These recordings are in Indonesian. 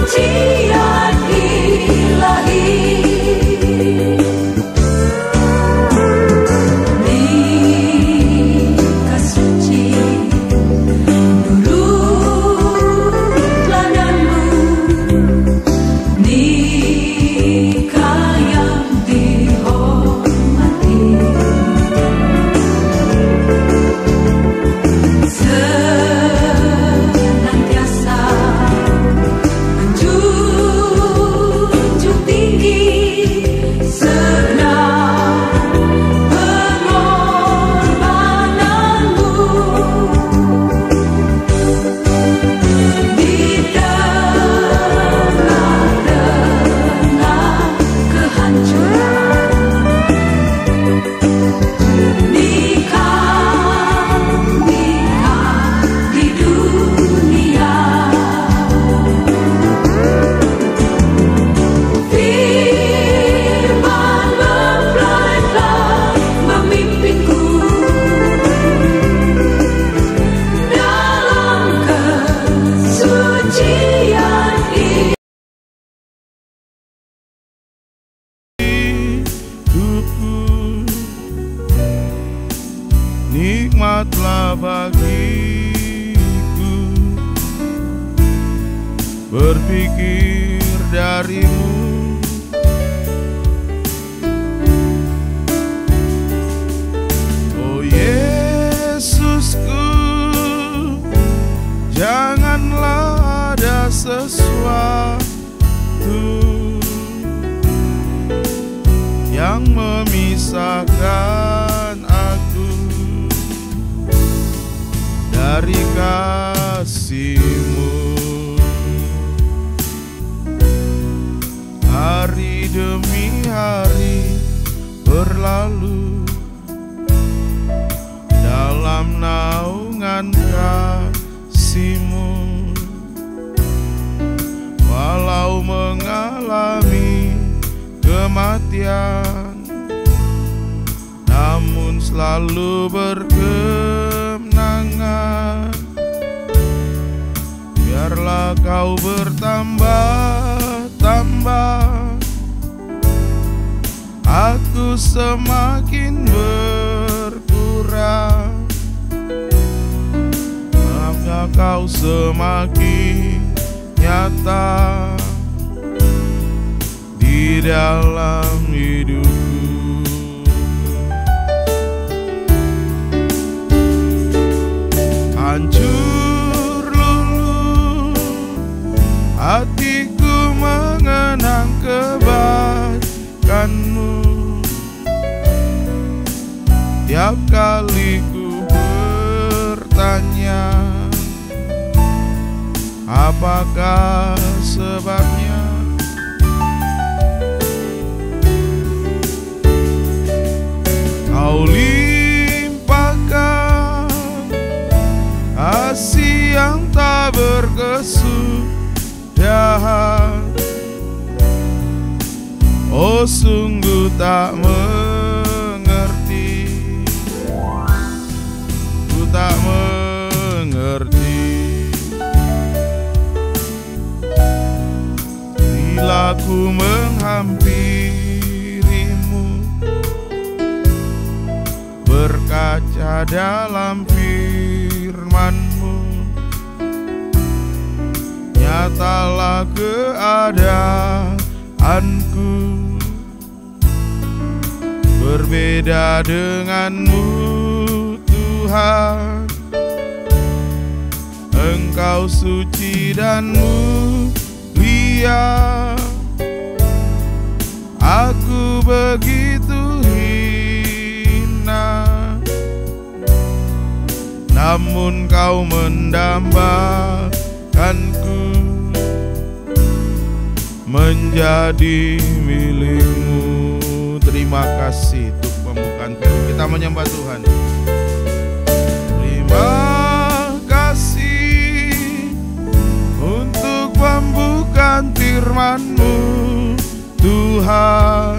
sucian ilahi. Nikah suci nurut ladanmu, nikah yang dihormati. Senantiasa menjunjung tinggi segenap pengorbananmu. Di tengah-tengah kehancuran, nikah di dunia. Firman mempelai telah memimpinku dalam kesucian hidupku. Nikmatlah bagiku berpikir darimu. Oh Yesusku, janganlah ada sesuatu yang memisahkan aku dari kasih-Mu. Hari demi hari berlalu dalam naungan kasih-Mu. Walau mengalami kematian, namun selalu berkemenangan. Biarlah Kau bertambah-tambah, aku semakin berkurang. Maka Kau semakin nyata di dalam hidupku. Hancur luluh hatiku mengenang kebaikan-Mu. Tiap kali ku bertanya, apakah sebabnya? Kau limpahkan kasih yang tak berkesudahan. Oh sungguh tak mengerti, ku tak mengerti. Bila ku menghampirimu, berkaca dalam firman-Mu, nyatalah keadaanku berbeda dengan-Mu Tuhan. Engkau suci dan mulia, aku begitu hina, namun Kau mendambakanku menjadi milik-Mu. Terima kasih untuk pembukaan firman. Kita menyembah Tuhan. Terima kasih untuk pembukaan firman-Mu Tuhan.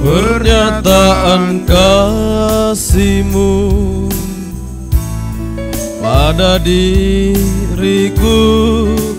Pernyataan kasih-Mu pada diriku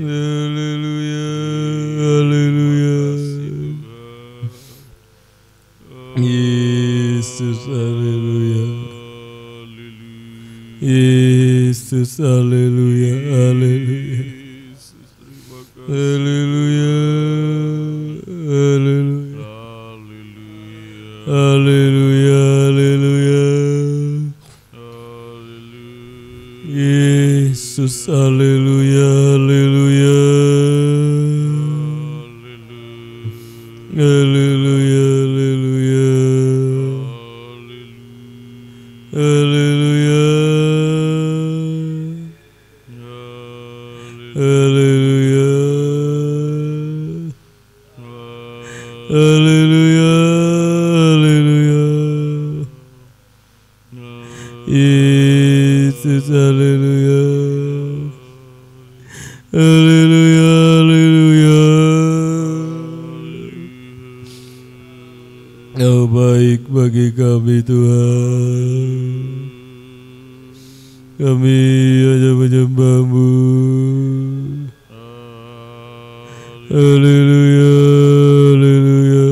Haleluya, haleluya. Yesus, haleluya. Yesus, haleluya, haleluya. Haleluya, haleluya. Haleluya, haleluya. Yesus, haleluya, haleluya. Haleluya, haleluya. Haleluya. Haleluya. Haleluya. Haleluya. Yesus, haleluya. Haleluya, haleluya. Kau baik bagi kami Tuhan. Kami hanya menyembah-Mu. Haleluya, haleluya.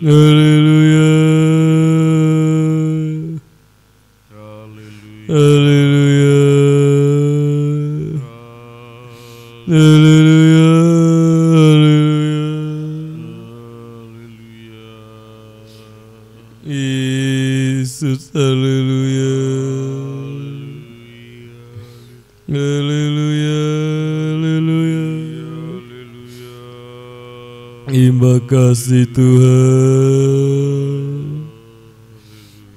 Haleluya. Haleluya. Haleluya. Yesus, haleluya. Haleluya, haleluya. Terima kasih Tuhan.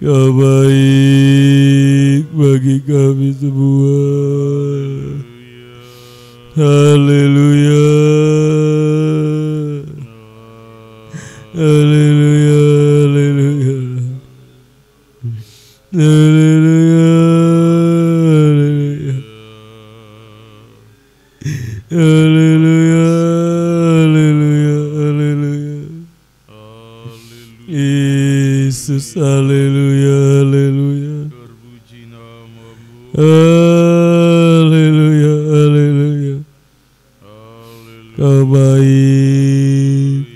Kau baik bagi kami semua. Haleluya. Haleluya, haleluya. Haleluya, haleluya. Haleluya, haleluya, haleluya. Yesus, haleluya, haleluya. Haleluya, haleluya. Kau baik.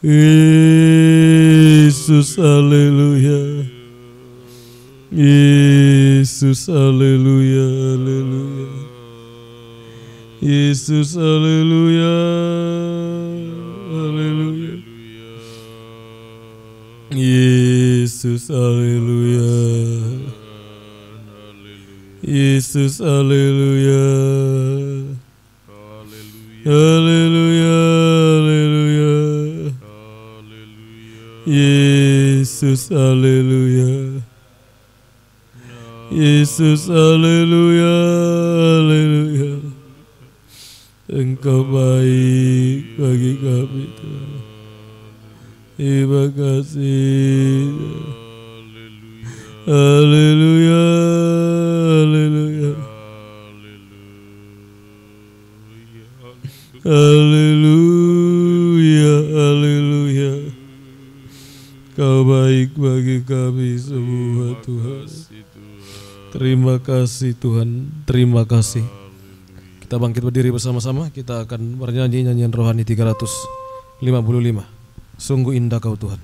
Yesus, haleluya. Yesus, haleluya, haleluya. Yesus, haleluya, haleluya. Yesus, haleluya. Yesus, haleluya. Haleluya, haleluya. Yesus, haleluya. Yesus, haleluya, haleluya. Engkau baik bagi kami Tuhan. Terima kasih. Haleluya, haleluya. Haleluya, haleluya. Kau baik bagi kami semua Tuhan. Terima kasih Tuhan, terima kasih. Kita bangkit berdiri bersama-sama. Kita akan bernyanyi nyanyian rohani 355. Sungguh indah Kau Tuhan.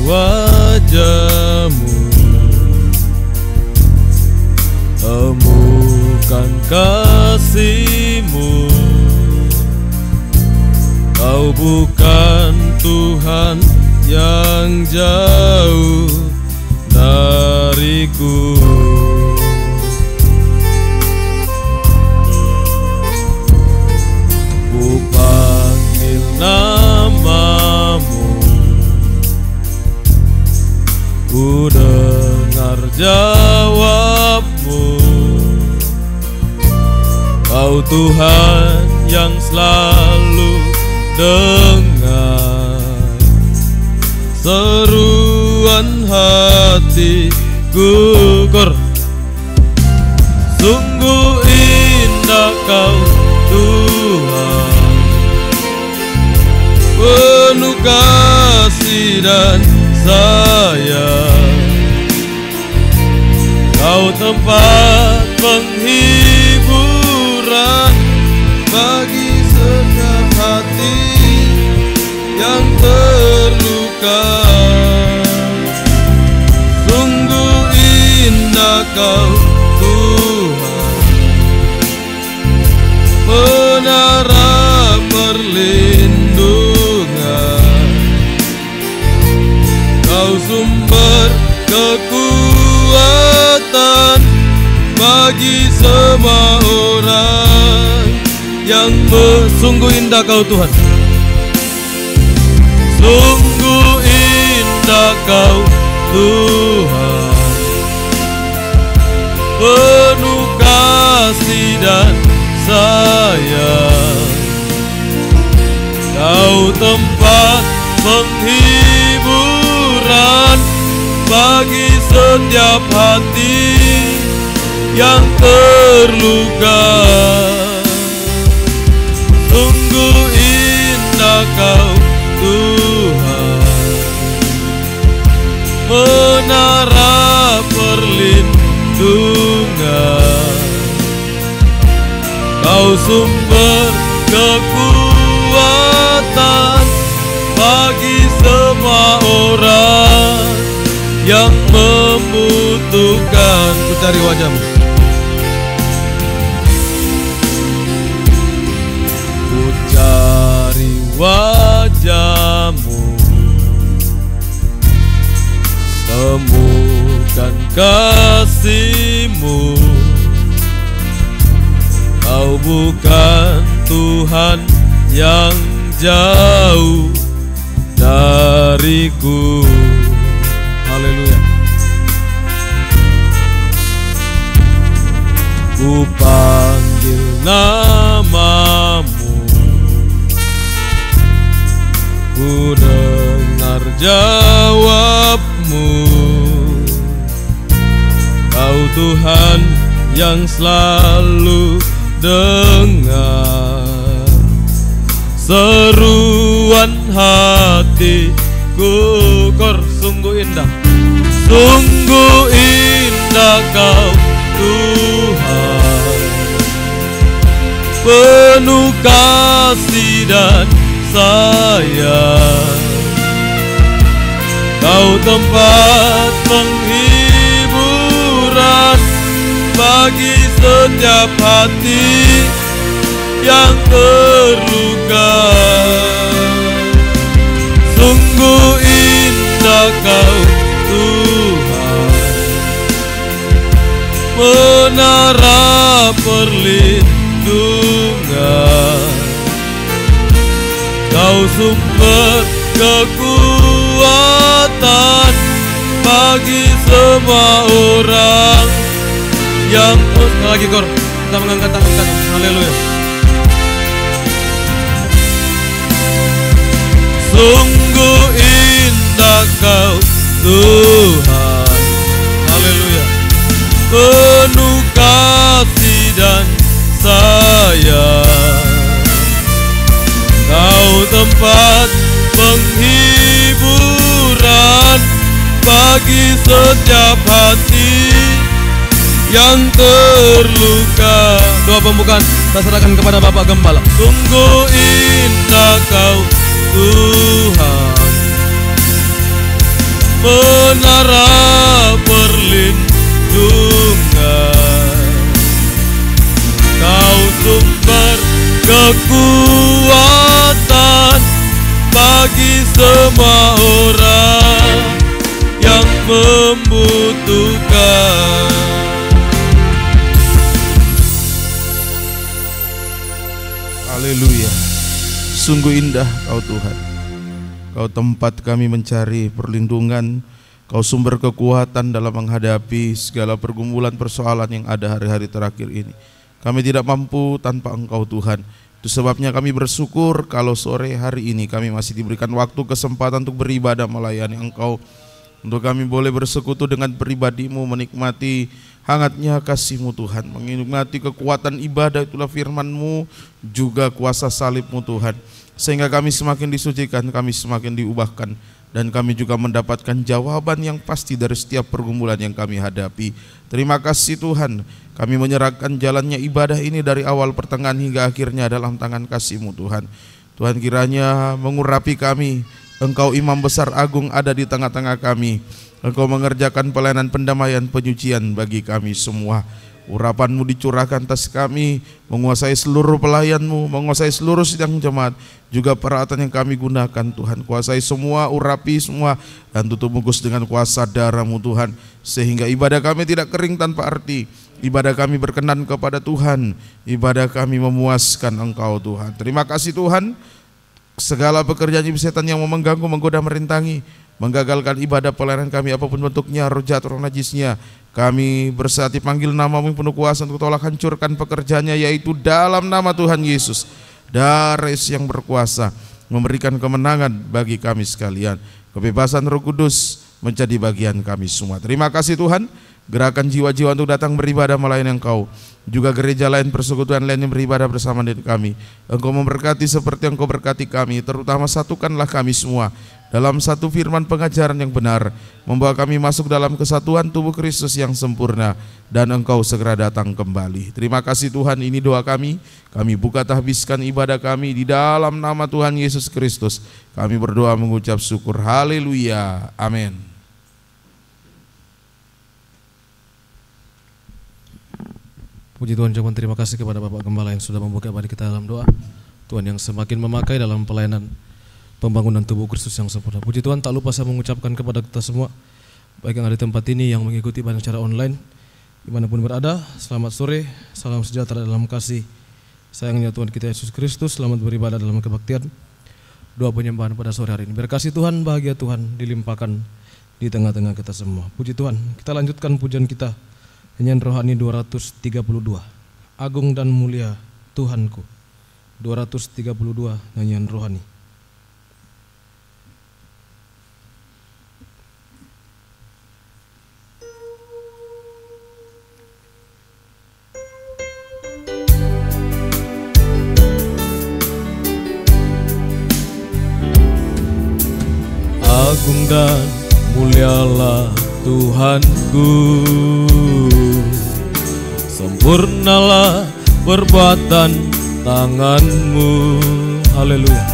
Wajah-Mu, temukan kasih-Mu. Kau bukan Tuhan yang jauh dariku. Ku panggil nama-Mu, ku dengar jawab-Mu. Kau Tuhan yang selalu dengar. seruan hatiku. Kor, sungguh indah Kau Tuhan, penuh kasih dan sayang. Kau tempat penghiburan bagi setiap hati yang terluka. Sungguh indah Kau Tuhan, menara perlindungan. Kau sumber kekuatan bagi semua orang yang sungguh indah Kau Tuhan. Sungguh indah Kau Tuhan, penuh kasih dan sayang. Kau tempat penghiburan bagi setiap hati yang terluka. Sungguh indah Kau Tuhan, menara perlindungan. Kau sumber kekuatan bagi semua orang yang membutuhkan. Ku cari wajah-Mu, ku cari wajah-Mu, temukan kasih-Mu. Kau bukan Tuhan yang jauh dariku. Haleluya. Ku panggil nama-Mu, ku dengar jawab-Mu. Kau Tuhan yang selalu dengar seruan hatiku. Kor, sungguh indah, sungguh indah Kau Tuhan, penuh kasih dan sayang. Kau tempat penghiburan bagi setiap hati yang terluka. Sungguh indah Kau Tuhan, menara perlindungan. Kau sumber kekuatan bagi semua orang yang lagi. Kor, kita mengangkat tangan kanan. Haleluya. Sungguh indah Kau Tuhan, haleluya, penuh kasih dan sayang. Kau tempat penghiburan bagi setiap hati yang terluka. Doa pembukaan kita serahkan kepada Bapak Gembala. Sungguh indah Kau Tuhan, menara perlindungan. Kau sumber kekuatan bagi semua orang yang membutuhkan. Haleluya. Sungguh indah Kau Tuhan. Kau tempat kami mencari perlindungan. Kau sumber kekuatan dalam menghadapi segala pergumulan persoalan yang ada hari-hari terakhir ini. Kami tidak mampu tanpa Engkau Tuhan. Itu sebabnya kami bersyukur kalau sore hari ini kami masih diberikan waktu kesempatan untuk beribadah melayani Engkau. Untuk kami boleh bersekutu dengan pribadi-Mu, menikmati hangatnya kasih-Mu Tuhan, menikmati kekuatan ibadah itulah firman-Mu, juga kuasa salib-Mu Tuhan. Sehingga kami semakin disucikan, kami semakin diubahkan, dan kami juga mendapatkan jawaban yang pasti dari setiap pergumulan yang kami hadapi. Terima kasih Tuhan, kami menyerahkan jalannya ibadah ini dari awal, pertengahan hingga akhirnya dalam tangan kasih-Mu Tuhan. Tuhan kiranya mengurapi kami. Engkau Imam Besar Agung ada di tengah-tengah kami. Engkau mengerjakan pelayanan pendamaian penyucian bagi kami semua. Urapan-Mu dicurahkan atas kami, menguasai seluruh pelayan-Mu, menguasai seluruh sidang jemaat, juga peralatan yang kami gunakan Tuhan. Kuasai semua, urapi semua, dan tutup bungkus dengan kuasa darah-Mu Tuhan, sehingga ibadah kami tidak kering tanpa arti. Ibadah kami berkenan kepada Tuhan, ibadah kami memuaskan Engkau Tuhan. Terima kasih Tuhan. Segala pekerjaan iblis setan yang mengganggu, menggoda, merintangi, menggagalkan ibadah pelayanan kami apapun bentuknya, roh jahat, roh najisnya, kami bersaat dipanggil nama-Mu penuh kuasa untuk tolak hancurkan pekerjaannya, yaitu dalam nama Tuhan Yesus. Darah Yesus yang berkuasa memberikan kemenangan bagi kami sekalian. Kebebasan Roh Kudus menjadi bagian kami semua. Terima kasih Tuhan. Gerakan jiwa-jiwa untuk datang beribadah melayani Engkau, juga gereja lain, persekutuan lain yang beribadah bersama dengan kami. Engkau memberkati seperti Engkau berkati kami, terutama satukanlah kami semua dalam satu firman pengajaran yang benar, membawa kami masuk dalam kesatuan tubuh Kristus yang sempurna, dan Engkau segera datang kembali. Terima kasih Tuhan, ini doa kami buka tahbiskan ibadah kami di dalam nama Tuhan Yesus Kristus. Kami berdoa mengucap syukur, haleluya, amin. Puji Tuhan, ucapan terima kasih kepada Bapak Gembala yang sudah membuka pada kita dalam doa. Tuhan yang semakin memakai dalam pelayanan pembangunan tubuh Kristus yang sempurna. Puji Tuhan, tak lupa saya mengucapkan kepada kita semua, baik yang ada di tempat ini, yang mengikuti pada secara online, dimanapun berada, selamat sore, salam sejahtera dalam kasih sayangnya Tuhan kita Yesus Kristus. Selamat beribadah dalam kebaktian doa penyembahan pada sore hari ini. Berkasih Tuhan, bahagia Tuhan dilimpahkan di tengah-tengah kita semua. Puji Tuhan, kita lanjutkan pujian kita, nyanyian rohani 232, Agung dan Mulia Tuhanku. 232 nyanyian rohani. Agung dan mulialah Tuhanku, sempurnalah perbuatan tangan-Mu, haleluya,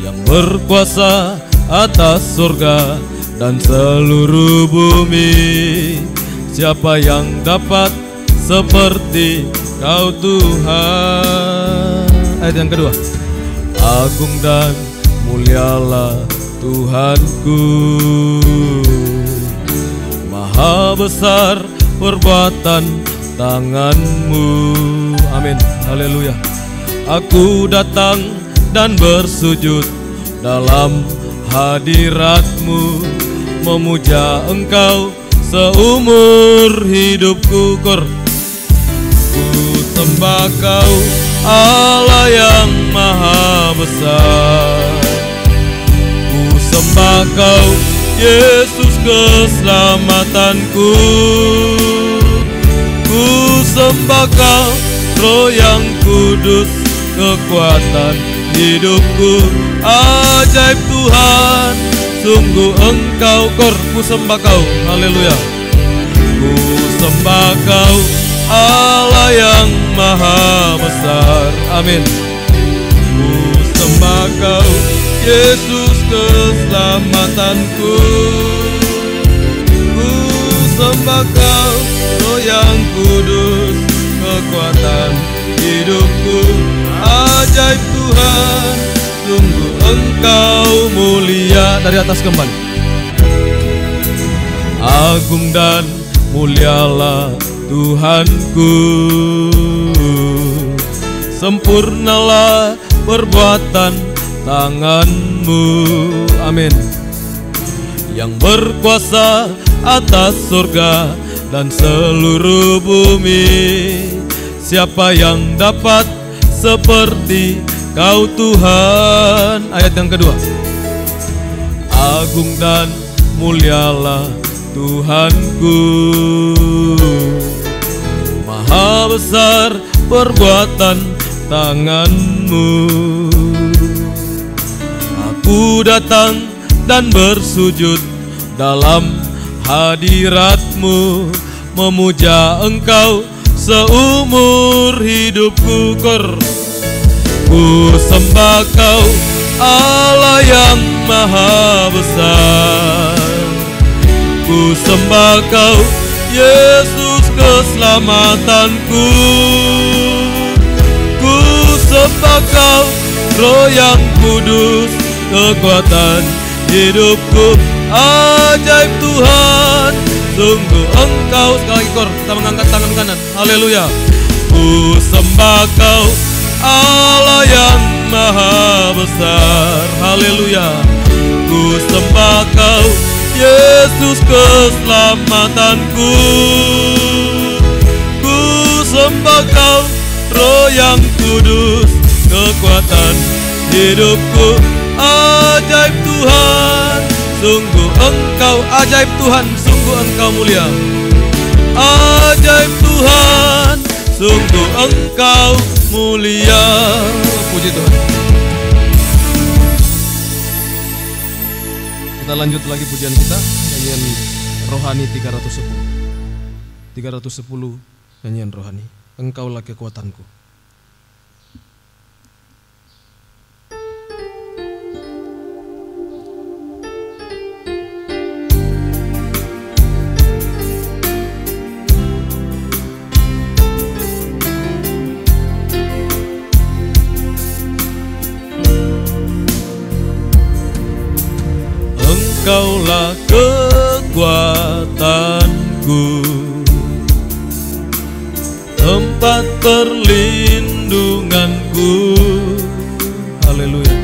yang berkuasa atas surga dan seluruh bumi. Siapa yang dapat seperti Kau Tuhan? Ayat yang kedua, agung dan mulialah Tuhanku, maha besar perbuatan tangan-Mu, amin, haleluya. Aku datang dan bersujud dalam hadirat-Mu, memuja Engkau seumur hidupku. Ku sembah Kau Allah yang maha besar, ku sembah Kau Yesus keselamatanku. Ku sembah Kau Roh yang kudus, kekuatan hidupku. Ajaib Tuhan, sungguh Engkau kor. Ku sembah Kau, haleluya. Ku sembah Kau Allah yang maha besar, amin. Ku sembah Kau Yesus keselamatanku. Ku sembah Kau Roh yang kudus, kekuatan hidupku. Ajaib Tuhan, sungguh Engkau mulia. Dari atas kembali. Agung dan mulialah Tuhanku, sempurnalah perbuatan tangan-Mu, amin, yang berkuasa atas surga dan seluruh bumi. Siapa yang dapat seperti Kau Tuhan. Ayat yang kedua. Agung dan mulialah Tuhanku, maha besar perbuatan tangan-Mu. Aku datang dan bersujud dalam hadirat-Mu, memuja Engkau seumur hidupku. Ku sembah Kau Allah yang maha besar. Ku sembah Kau Yesus keselamatanku. Ku sembah Kau Roh yang kudus kekuatan hidupku. Ajaib Tuhan, sungguh Engkau. Sekali lagi kita mengangkat tangan kanan. Haleluya. Ku sembah Kau Allah yang maha besar. Haleluya. Ku sembah Kau Yesus keselamatanku. Ku sembah Kau Roh yang kudus kekuatan hidupku. Ajaib Tuhan, sungguh Engkau. Ajaib Tuhan, sungguh Engkau mulia. Ajaib Tuhan, sungguh Engkau mulia. Puji Tuhan. Kita lanjut lagi pujian kita, nyanyian rohani 310. 310 nyanyian rohani. Engkaulah kekuatanku. Engkaulah kekuatanku, tempat perlindunganku. Haleluya.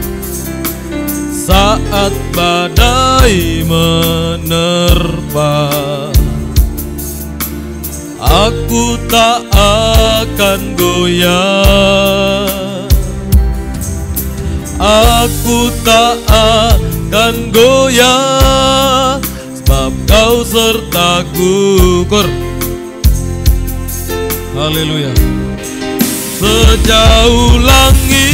Saat badai menerpa, aku tak akan goyah. Aku tak akan goyah, sebab Kau sertaku. Haleluya. Sejauh langit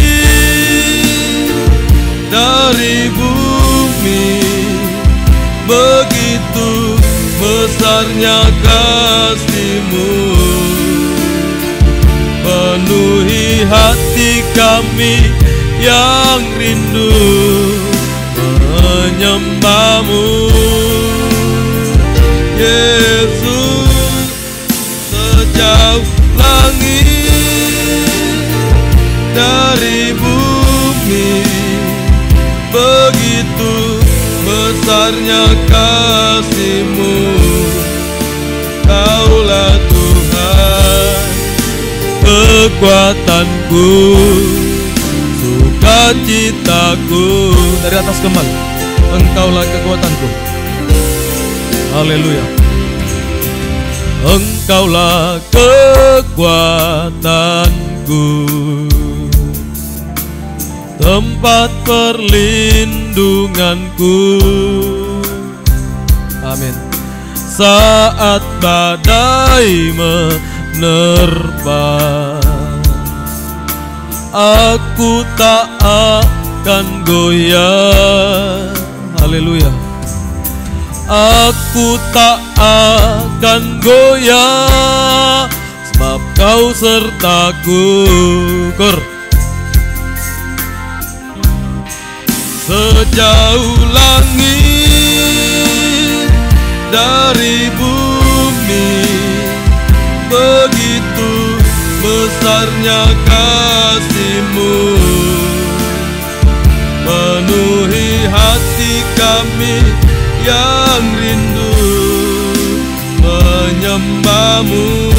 dari bumi, begitu besarnya kasih-Mu. Penuhi hati kami yang rindu menyembah-Mu. Yesus, sejauh langit dari bumi, begitu besarnya kasih-Mu. Kaulah Tuhan, kekuatanku, sukacitaku. Dari atas kembali, Engkaulah kekuatanku. Haleluya. Engkaulah kekuatanku, tempat perlindunganku. Amin. Saat badai menerpa, aku tak akan goyah. Haleluya. Aku tak akan goyah, sebab Kau sertaku. Sejauh langit dari bumi, begitu besarnya kasih-Mu. Penuhi hati kami yang rindu menyembah-Mu.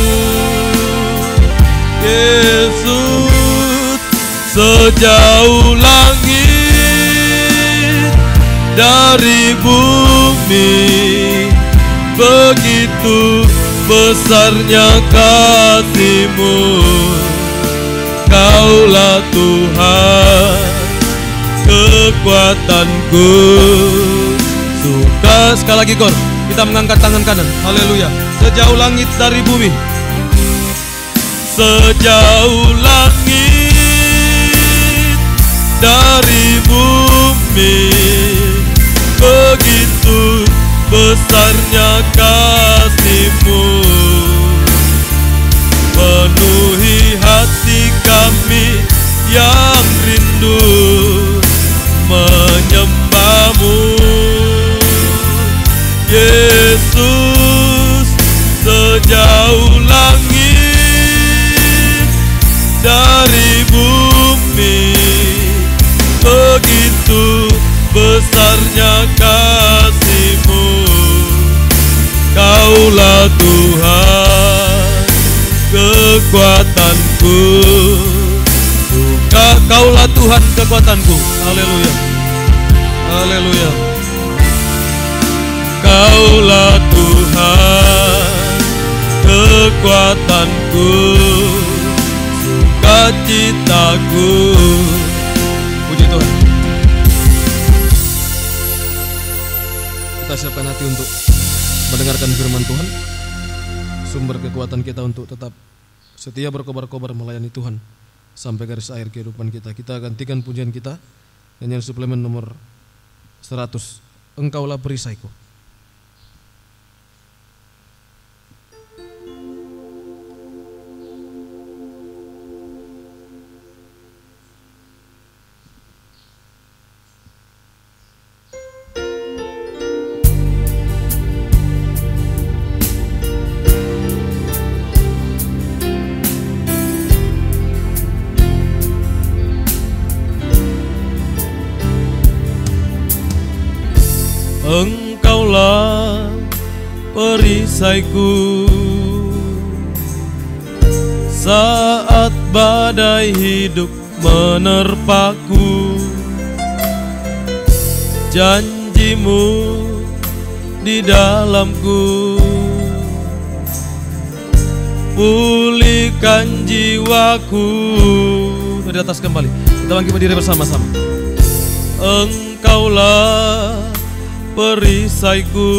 Yesus, sejauh langit dari bumi, begitu besarnya kasih-Mu. Kaulah Tuhan kekuatanku. Suka sekali lagi kor, kita mengangkat tangan kanan. Haleluya. Sejauh langit dari bumi, sejauh langit dari bumi, begitu besarnya kasih-Mu, penuhi hati kami yang rindu menyembah-Mu. Yesus, sejauh langit dari bumi, begitu besarnya kasih-Mu. Kaulah Tuhan kekuatanku. Kaulah Tuhan kekuatanku. Haleluya. Haleluya. Kaulah Tuhan kekuatanku, sukacitaku. Puji Tuhan. Kita siapkan hati untuk mendengarkan firman Tuhan, sumber kekuatan kita untuk tetap setia berkobar-kobar melayani Tuhan sampai garis akhir kehidupan kita. Kita gantikan pujian kita nyanyian suplemen nomor 100, Engkaulah perisaiku. Engkaulah perisaiku saat badai hidup menerpaku. Janji-Mu di dalamku, pulihkan jiwaku. Dari atas kembali, kita bangkit berdiri bersama-sama. Engkaulah perisaiku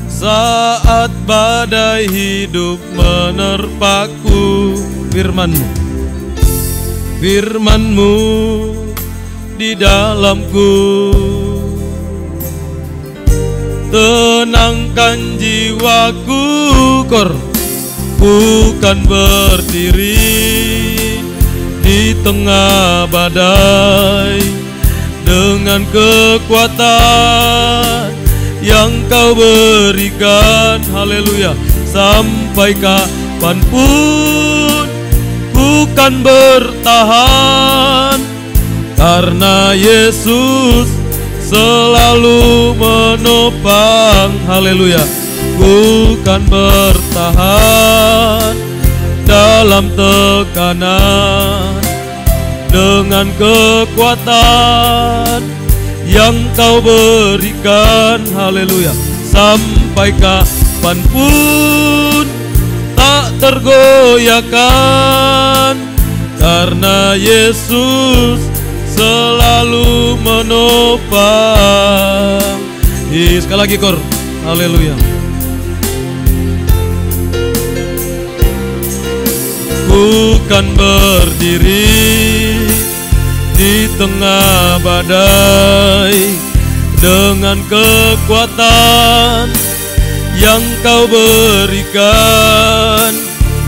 saat badai hidup menerpaku. Firman-Mu di dalamku, tenangkan jiwaku. Kor, bukan berdiri di tengah badai dengan kekuatan yang Kau berikan. Haleluya. Sampai kapanpun bukan bertahan, karena Yesus selalu menopang. Haleluya. Bukan bertahan dalam tekanan, dengan kekuatan yang Kau berikan. Haleluya. Sampai kapanpun tak tergoyahkan, karena Yesus selalu menopang. Sekali lagi kor. Haleluya. Bukan berdiri di tengah badai dengan kekuatan yang Kau berikan.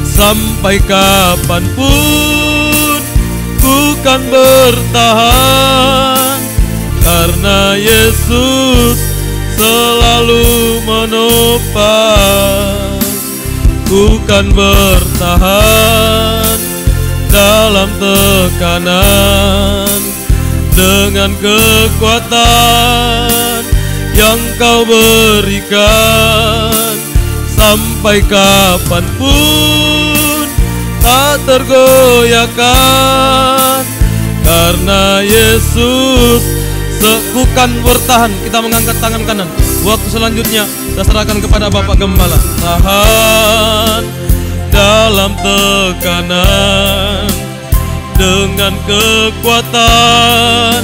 Sampai kapanpun bukan bertahan, karena Yesus selalu menopang. Bukan bertahan dalam tekanan, dengan kekuatan yang Kau berikan. Sampai kapanpun tak tergoyahkan, karena Yesus bukan bertahan. Kita mengangkat tangan kanan. Waktu selanjutnya kita serahkan kepada Bapak Gembala. Tahan dalam tekanan, dengan kekuatan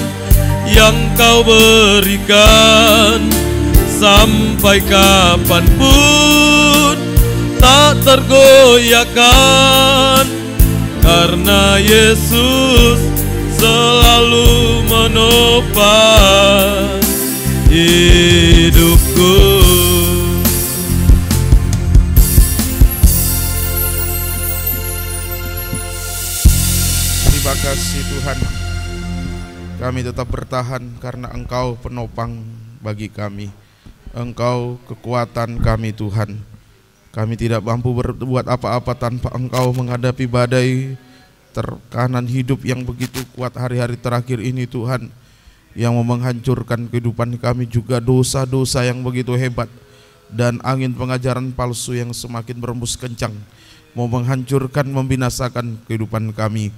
yang Kau berikan, sampai kapanpun tak tergoyahkan, karena Yesus selalu menopang hidupku. Terima kasih Tuhan, kami tetap bertahan karena Engkau penopang bagi kami. Engkau kekuatan kami Tuhan. Kami tidak mampu berbuat apa-apa tanpa Engkau menghadapi badai tekanan hidup yang begitu kuat hari-hari terakhir ini Tuhan, yang mau menghancurkan kehidupan kami, juga dosa-dosa yang begitu hebat dan angin pengajaran palsu yang semakin berembus kencang mau menghancurkan, membinasakan kehidupan kami.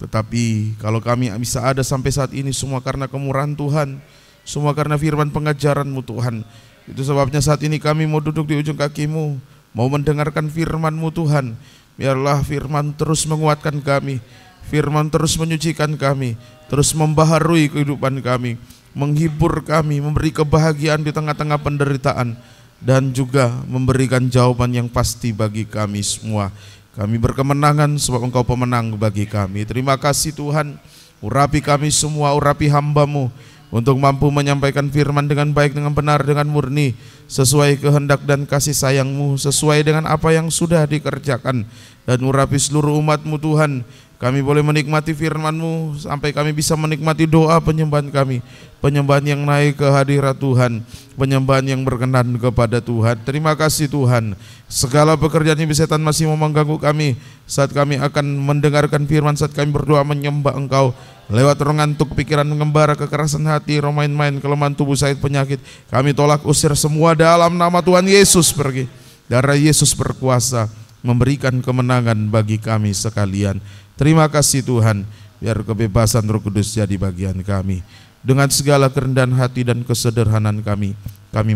Tetapi kalau kami bisa ada sampai saat ini, semua karena kemurahan Tuhan, semua karena firman pengajaran-Mu Tuhan. Itu sebabnya saat ini kami mau duduk di ujung kaki-Mu, mau mendengarkan firman-Mu Tuhan. Biarlah firman terus menguatkan kami, firman terus menyucikan kami, terus membaharui kehidupan kami, menghibur kami, memberi kebahagiaan di tengah-tengah penderitaan, dan juga memberikan jawaban yang pasti bagi kami semua. Kami berkemenangan sebab Engkau pemenang bagi kami. Terima kasih Tuhan, urapi kami semua, urapi hamba-Mu, untuk mampu menyampaikan firman dengan baik, dengan benar, dengan murni, sesuai kehendak dan kasih sayang-Mu, sesuai dengan apa yang sudah dikerjakan. Dan urapi seluruh umat-Mu Tuhan, kami boleh menikmati firman-Mu sampai kami bisa menikmati doa penyembahan kami, penyembahan yang naik ke hadirat Tuhan, penyembahan yang berkenan kepada Tuhan. Terima kasih Tuhan, segala pekerjaan ibu setan masih mau mengganggu kami saat kami akan mendengarkan firman, saat kami berdoa menyembah Engkau. Lewat ngantuk pikiran, mengembara, kekerasan hati, roh main-main, kelemahan tubuh, sakit, penyakit, kami tolak usir semua dalam nama Tuhan Yesus pergi. Darah Yesus berkuasa memberikan kemenangan bagi kami sekalian. Terima kasih Tuhan, biar kebebasan Roh Kudus jadi bagian kami. Dengan segala kerendahan hati dan kesederhanaan kami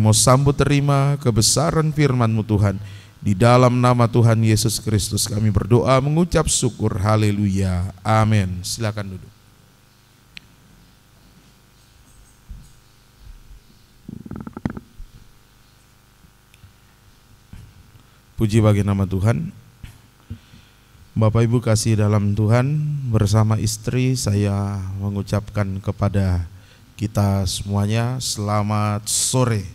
mau sambut terima kebesaran firman-Mu Tuhan. Di dalam nama Tuhan Yesus Kristus kami berdoa mengucap syukur. Haleluya. Amin. Silakan duduk. Puji bagi nama Tuhan. Bapak Ibu kasih dalam Tuhan, bersama istri saya mengucapkan kepada kita semuanya selamat sore.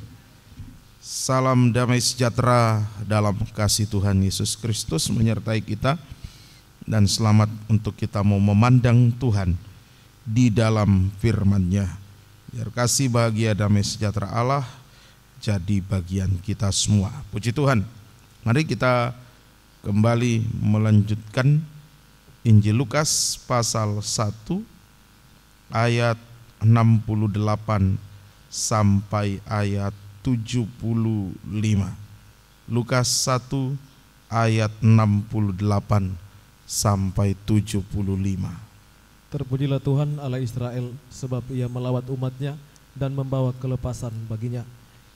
Salam damai sejahtera dalam kasih Tuhan Yesus Kristus menyertai kita, dan selamat untuk kita mau memandang Tuhan di dalam firman-Nya. Biar kasih, bahagia, damai sejahtera Allah jadi bagian kita semua. Puji Tuhan. Mari kita kembali melanjutkan Injil Lukas pasal 1 ayat 68 sampai ayat 75. Lukas 1 ayat 68 sampai 75. Terpujilah Tuhan Allah Israel, sebab Ia melawat umat-Nya dan membawa kelepasan baginya.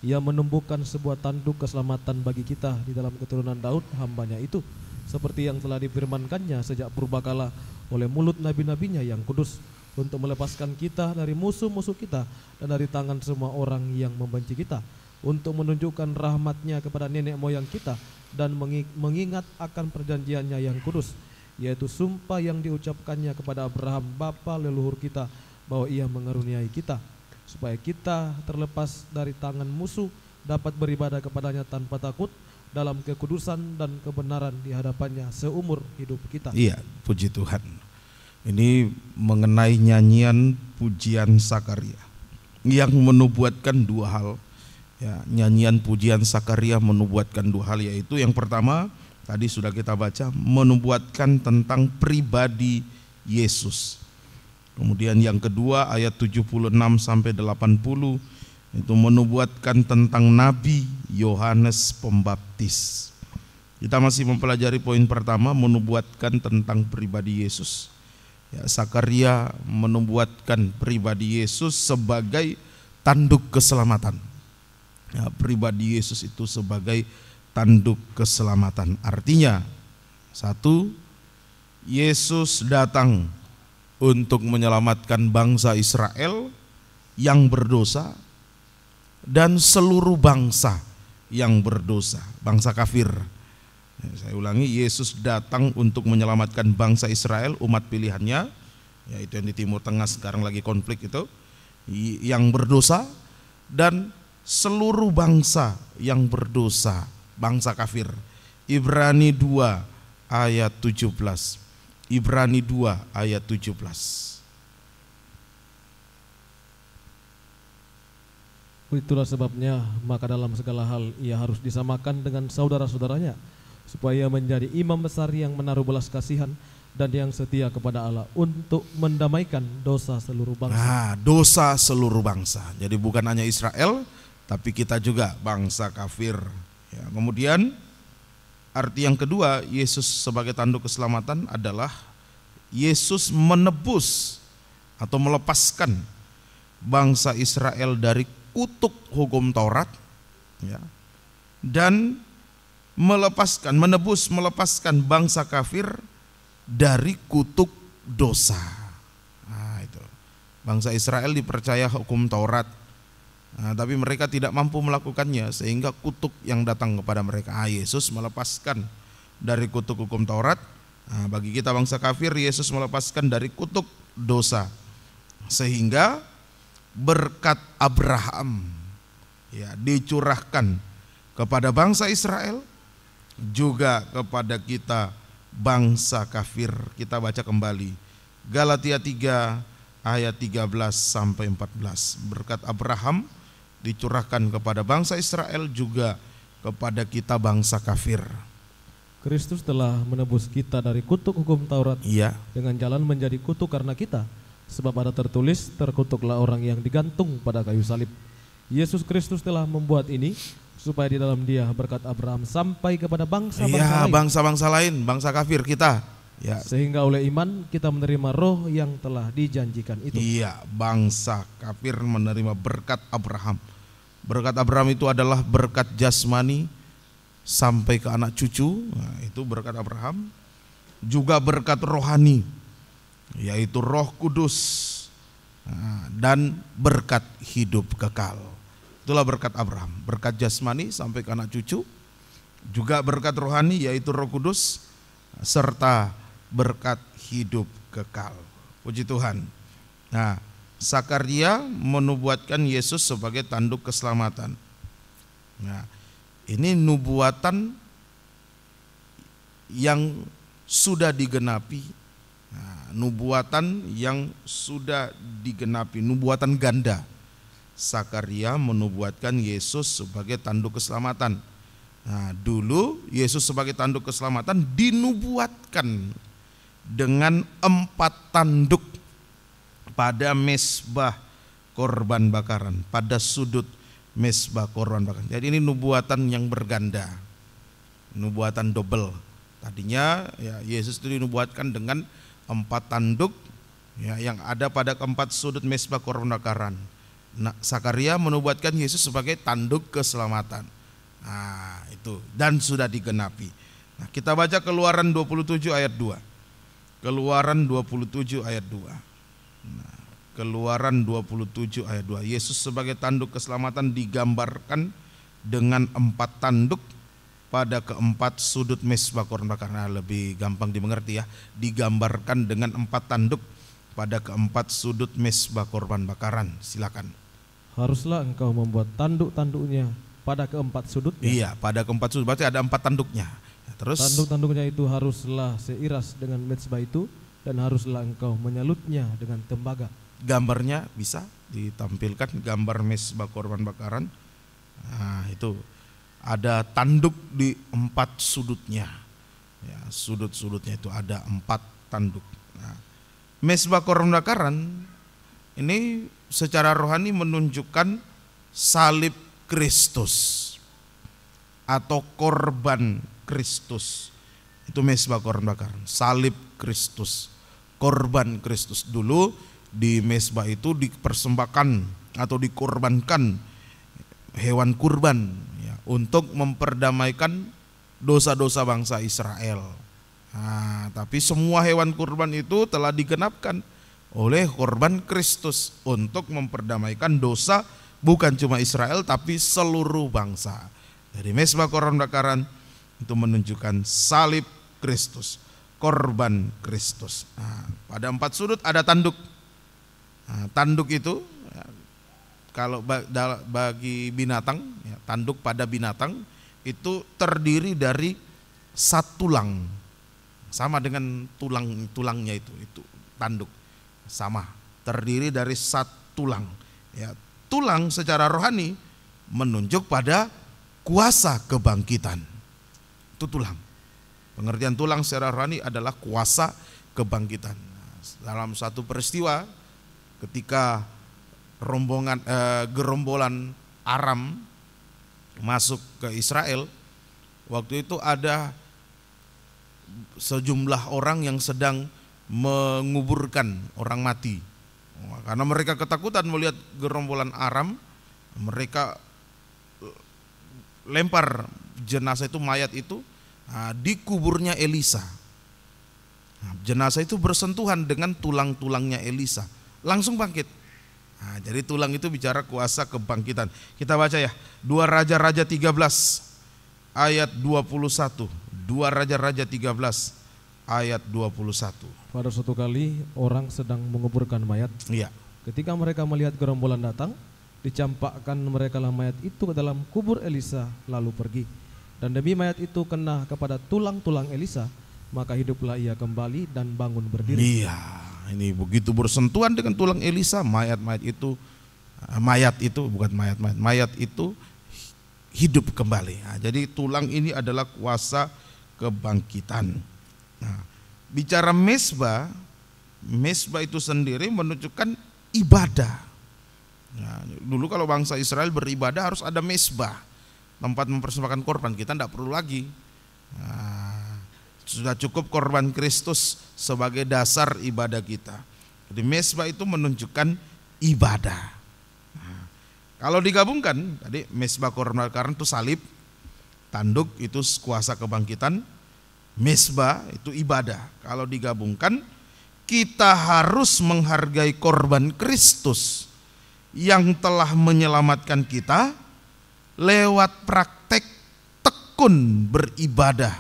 Ia menumbuhkan sebuah tanduk keselamatan bagi kita di dalam keturunan Daud hamba-Nya itu, seperti yang telah difirmankannya sejak purbakala oleh mulut nabi-nabinya yang kudus, untuk melepaskan kita dari musuh-musuh kita dan dari tangan semua orang yang membenci kita, untuk menunjukkan rahmat-Nya kepada nenek moyang kita dan mengingat akan perjanjian-Nya yang kudus, yaitu sumpah yang diucapkannya kepada Abraham bapa leluhur kita, bahwa Ia mengaruniai kita supaya kita terlepas dari tangan musuh dapat beribadah kepadanya tanpa takut dalam kekudusan dan kebenaran di hadapannya seumur hidup kita. Iya, puji Tuhan. Ini mengenai nyanyian pujian Sakaria yang menubuatkan dua hal. Ya, nyanyian pujian Sakaria menubuatkan dua hal, yaitu yang pertama tadi sudah kita baca, menubuatkan tentang pribadi Yesus. Kemudian yang kedua ayat 76 sampai 80 itu menubuatkan tentang Nabi Yohanes Pembaptis. Kita masih mempelajari poin pertama, menubuatkan tentang pribadi Yesus. Ya, Sakaria menubuatkan pribadi Yesus sebagai tanduk keselamatan. Ya, pribadi Yesus itu sebagai tanduk keselamatan. Artinya Satu, Yesus datang untuk menyelamatkan bangsa Israel yang berdosa dan seluruh bangsa yang berdosa, bangsa kafir. Saya ulangi, Yesus datang untuk menyelamatkan bangsa Israel, umat pilihannya, yaitu yang di Timur Tengah sekarang lagi konflik itu, yang berdosa, dan seluruh bangsa yang berdosa, bangsa kafir. Ibrani 2 ayat 17. Ibrani 2 ayat 17. Itulah sebabnya maka dalam segala hal ia harus disamakan dengan saudara-saudaranya, supaya menjadi imam besar yang menaruh belas kasihan dan yang setia kepada Allah untuk mendamaikan dosa seluruh bangsa. Nah, dosa seluruh bangsa. Jadi bukan hanya Israel, tapi kita juga bangsa kafir. Ya, kemudian arti yang kedua, Yesus sebagai tanduk keselamatan adalah Yesus menebus atau melepaskan bangsa Israel dari kutuk hukum Taurat, ya, dan melepaskan bangsa kafir dari kutuk dosa. Nah, itu. Bangsa Israel dipercaya hukum Taurat, tapi mereka tidak mampu melakukannya sehingga kutuk yang datang kepada mereka. Yesus melepaskan dari kutuk hukum Taurat. Bagi kita bangsa kafir, Yesus melepaskan dari kutuk dosa, sehingga berkat Abraham ya dicurahkan kepada bangsa Israel, juga kepada kita bangsa kafir. Kita baca kembali Galatia 3 ayat 13 sampai 14. Berkat Abraham dicurahkan kepada bangsa Israel, juga kepada kita bangsa kafir. Kristus telah menebus kita dari kutuk hukum Taurat, Iya. dengan jalan menjadi kutuk karena kita. Sebab ada tertulis, terkutuklah orang yang digantung pada kayu salib. Yesus Kristus telah membuat ini supaya di dalam Dia berkat Abraham sampai kepada bangsa-bangsa lain. Bangsa-bangsa lain, bangsa kafir kita. Ya. Sehingga oleh iman kita menerima roh yang telah dijanjikan itu. Iya, bangsa kafir menerima berkat Abraham. Berkat Abraham itu adalah berkat jasmani sampai ke anak cucu. Nah, itu berkat Abraham. Juga berkat rohani, yaitu Roh Kudus, dan berkat hidup kekal. Itulah berkat Abraham, berkat jasmani sampai ke anak cucu, juga berkat rohani yaitu Roh Kudus, serta berkat hidup kekal. Puji Tuhan. Nah, Zakaria menubuatkan Yesus sebagai tanduk keselamatan. Nah, ini nubuatan yang sudah digenapi. Nah, nubuatan yang sudah digenapi, nubuatan ganda. Zakaria menubuatkan Yesus sebagai tanduk keselamatan. Nah, dulu Yesus sebagai tanduk keselamatan dinubuatkan dengan 4 tanduk pada mezbah korban bakaran, pada sudut mezbah korban bakaran. Jadi ini nubuatan yang berganda, nubuatan double. Tadinya ya Yesus itu dinubuatkan dengan 4 tanduk ya, yang ada pada keempat sudut mezbah korban bakaran. Nah, Zakaria menubuatkan Yesus sebagai tanduk keselamatan. Nah, itu dan sudah digenapi. Nah, kita baca Keluaran 27 ayat 2. Keluaran 27 ayat 2. Nah, Keluaran 27 ayat 2. Yesus sebagai tanduk keselamatan digambarkan dengan 4 tanduk pada keempat sudut mezbah korban bakaran. Nah, lebih gampang dimengerti ya. Digambarkan dengan 4 tanduk pada keempat sudut mezbah korban bakaran. Silakan. Haruslah engkau membuat tanduk-tanduknya pada keempat sudutnya. Iya, pada keempat sudut, berarti ada 4 tanduknya. Ya, terus Tanduk-tanduknya itu haruslah seiras dengan mezbah itu, dan haruslah engkau menyalutnya dengan tembaga. gambarnya bisa ditampilkan, gambar mezbah korban bakaran. Nah, itu ada tanduk di 4 sudutnya. Ya, sudut-sudutnya itu ada 4 tanduk. Nah, mezbah korban bakaran ini secara rohani menunjukkan salib Kristus atau korban Kristus. Itu mezbah korban bakaran, salib Kristus, korban Kristus. Dulu di mezbah itu dipersembahkan atau dikorbankan hewan kurban ya, untuk memperdamaikan dosa-dosa bangsa Israel. Nah, tapi semua hewan kurban itu telah digenapkan oleh korban Kristus untuk memperdamaikan dosa bukan cuma Israel tapi seluruh bangsa. Jadi mezbah korban bakaran itu menunjukkan salib Kristus, korban Kristus. Nah, pada 4 sudut ada tanduk. Nah, tanduk itu ya, kalau bagi binatang, ya, tanduk pada binatang itu terdiri dari 1 tulang, sama dengan tulangnya itu tanduk, sama terdiri dari 1 tulang. Ya, tulang secara rohani menunjuk pada kuasa kebangkitan. Itu tulang. Pengertian tulang secara rohani adalah kuasa kebangkitan. Dalam satu peristiwa ketika gerombolan Aram masuk ke Israel, waktu itu ada sejumlah orang yang sedang menguburkan orang mati. Karena mereka ketakutan melihat gerombolan Aram, mereka lempar jenazah itu, mayat itu di kuburnya Elisa. Jenazah itu bersentuhan dengan tulang-tulangnya Elisa, langsung bangkit. Jadi tulang itu bicara kuasa kebangkitan. Kita baca ya, 2 Raja-Raja 13 ayat 21. 2 Raja-Raja 13 ayat 21. Pada suatu kali orang sedang menguburkan mayat. Iya. Ketika mereka melihat gerombolan datang, dicampakkan mereka lah mayat itu ke dalam kubur Elisa lalu pergi. Dan demi mayat itu kena kepada tulang-tulang Elisa, maka hiduplah ia kembali dan bangun berdiri. Iya, ini begitu bersentuhan dengan tulang Elisa, mayat itu hidup kembali. Nah, jadi tulang ini adalah kuasa kebangkitan. Nah, bicara mezbah itu sendiri menunjukkan ibadah. Nah, dulu kalau bangsa Israel beribadah harus ada mezbah, tempat mempersembahkan korban. Kita tidak perlu lagi. Nah, sudah cukup korban Kristus sebagai dasar ibadah kita. Jadi mezbah itu menunjukkan ibadah. Nah, kalau digabungkan tadi mezbah korban bakaran itu salib, tanduk itu kuasa kebangkitan, mezbah itu ibadah. Kalau digabungkan, kita harus menghargai korban Kristus yang telah menyelamatkan kita lewat praktek tekun beribadah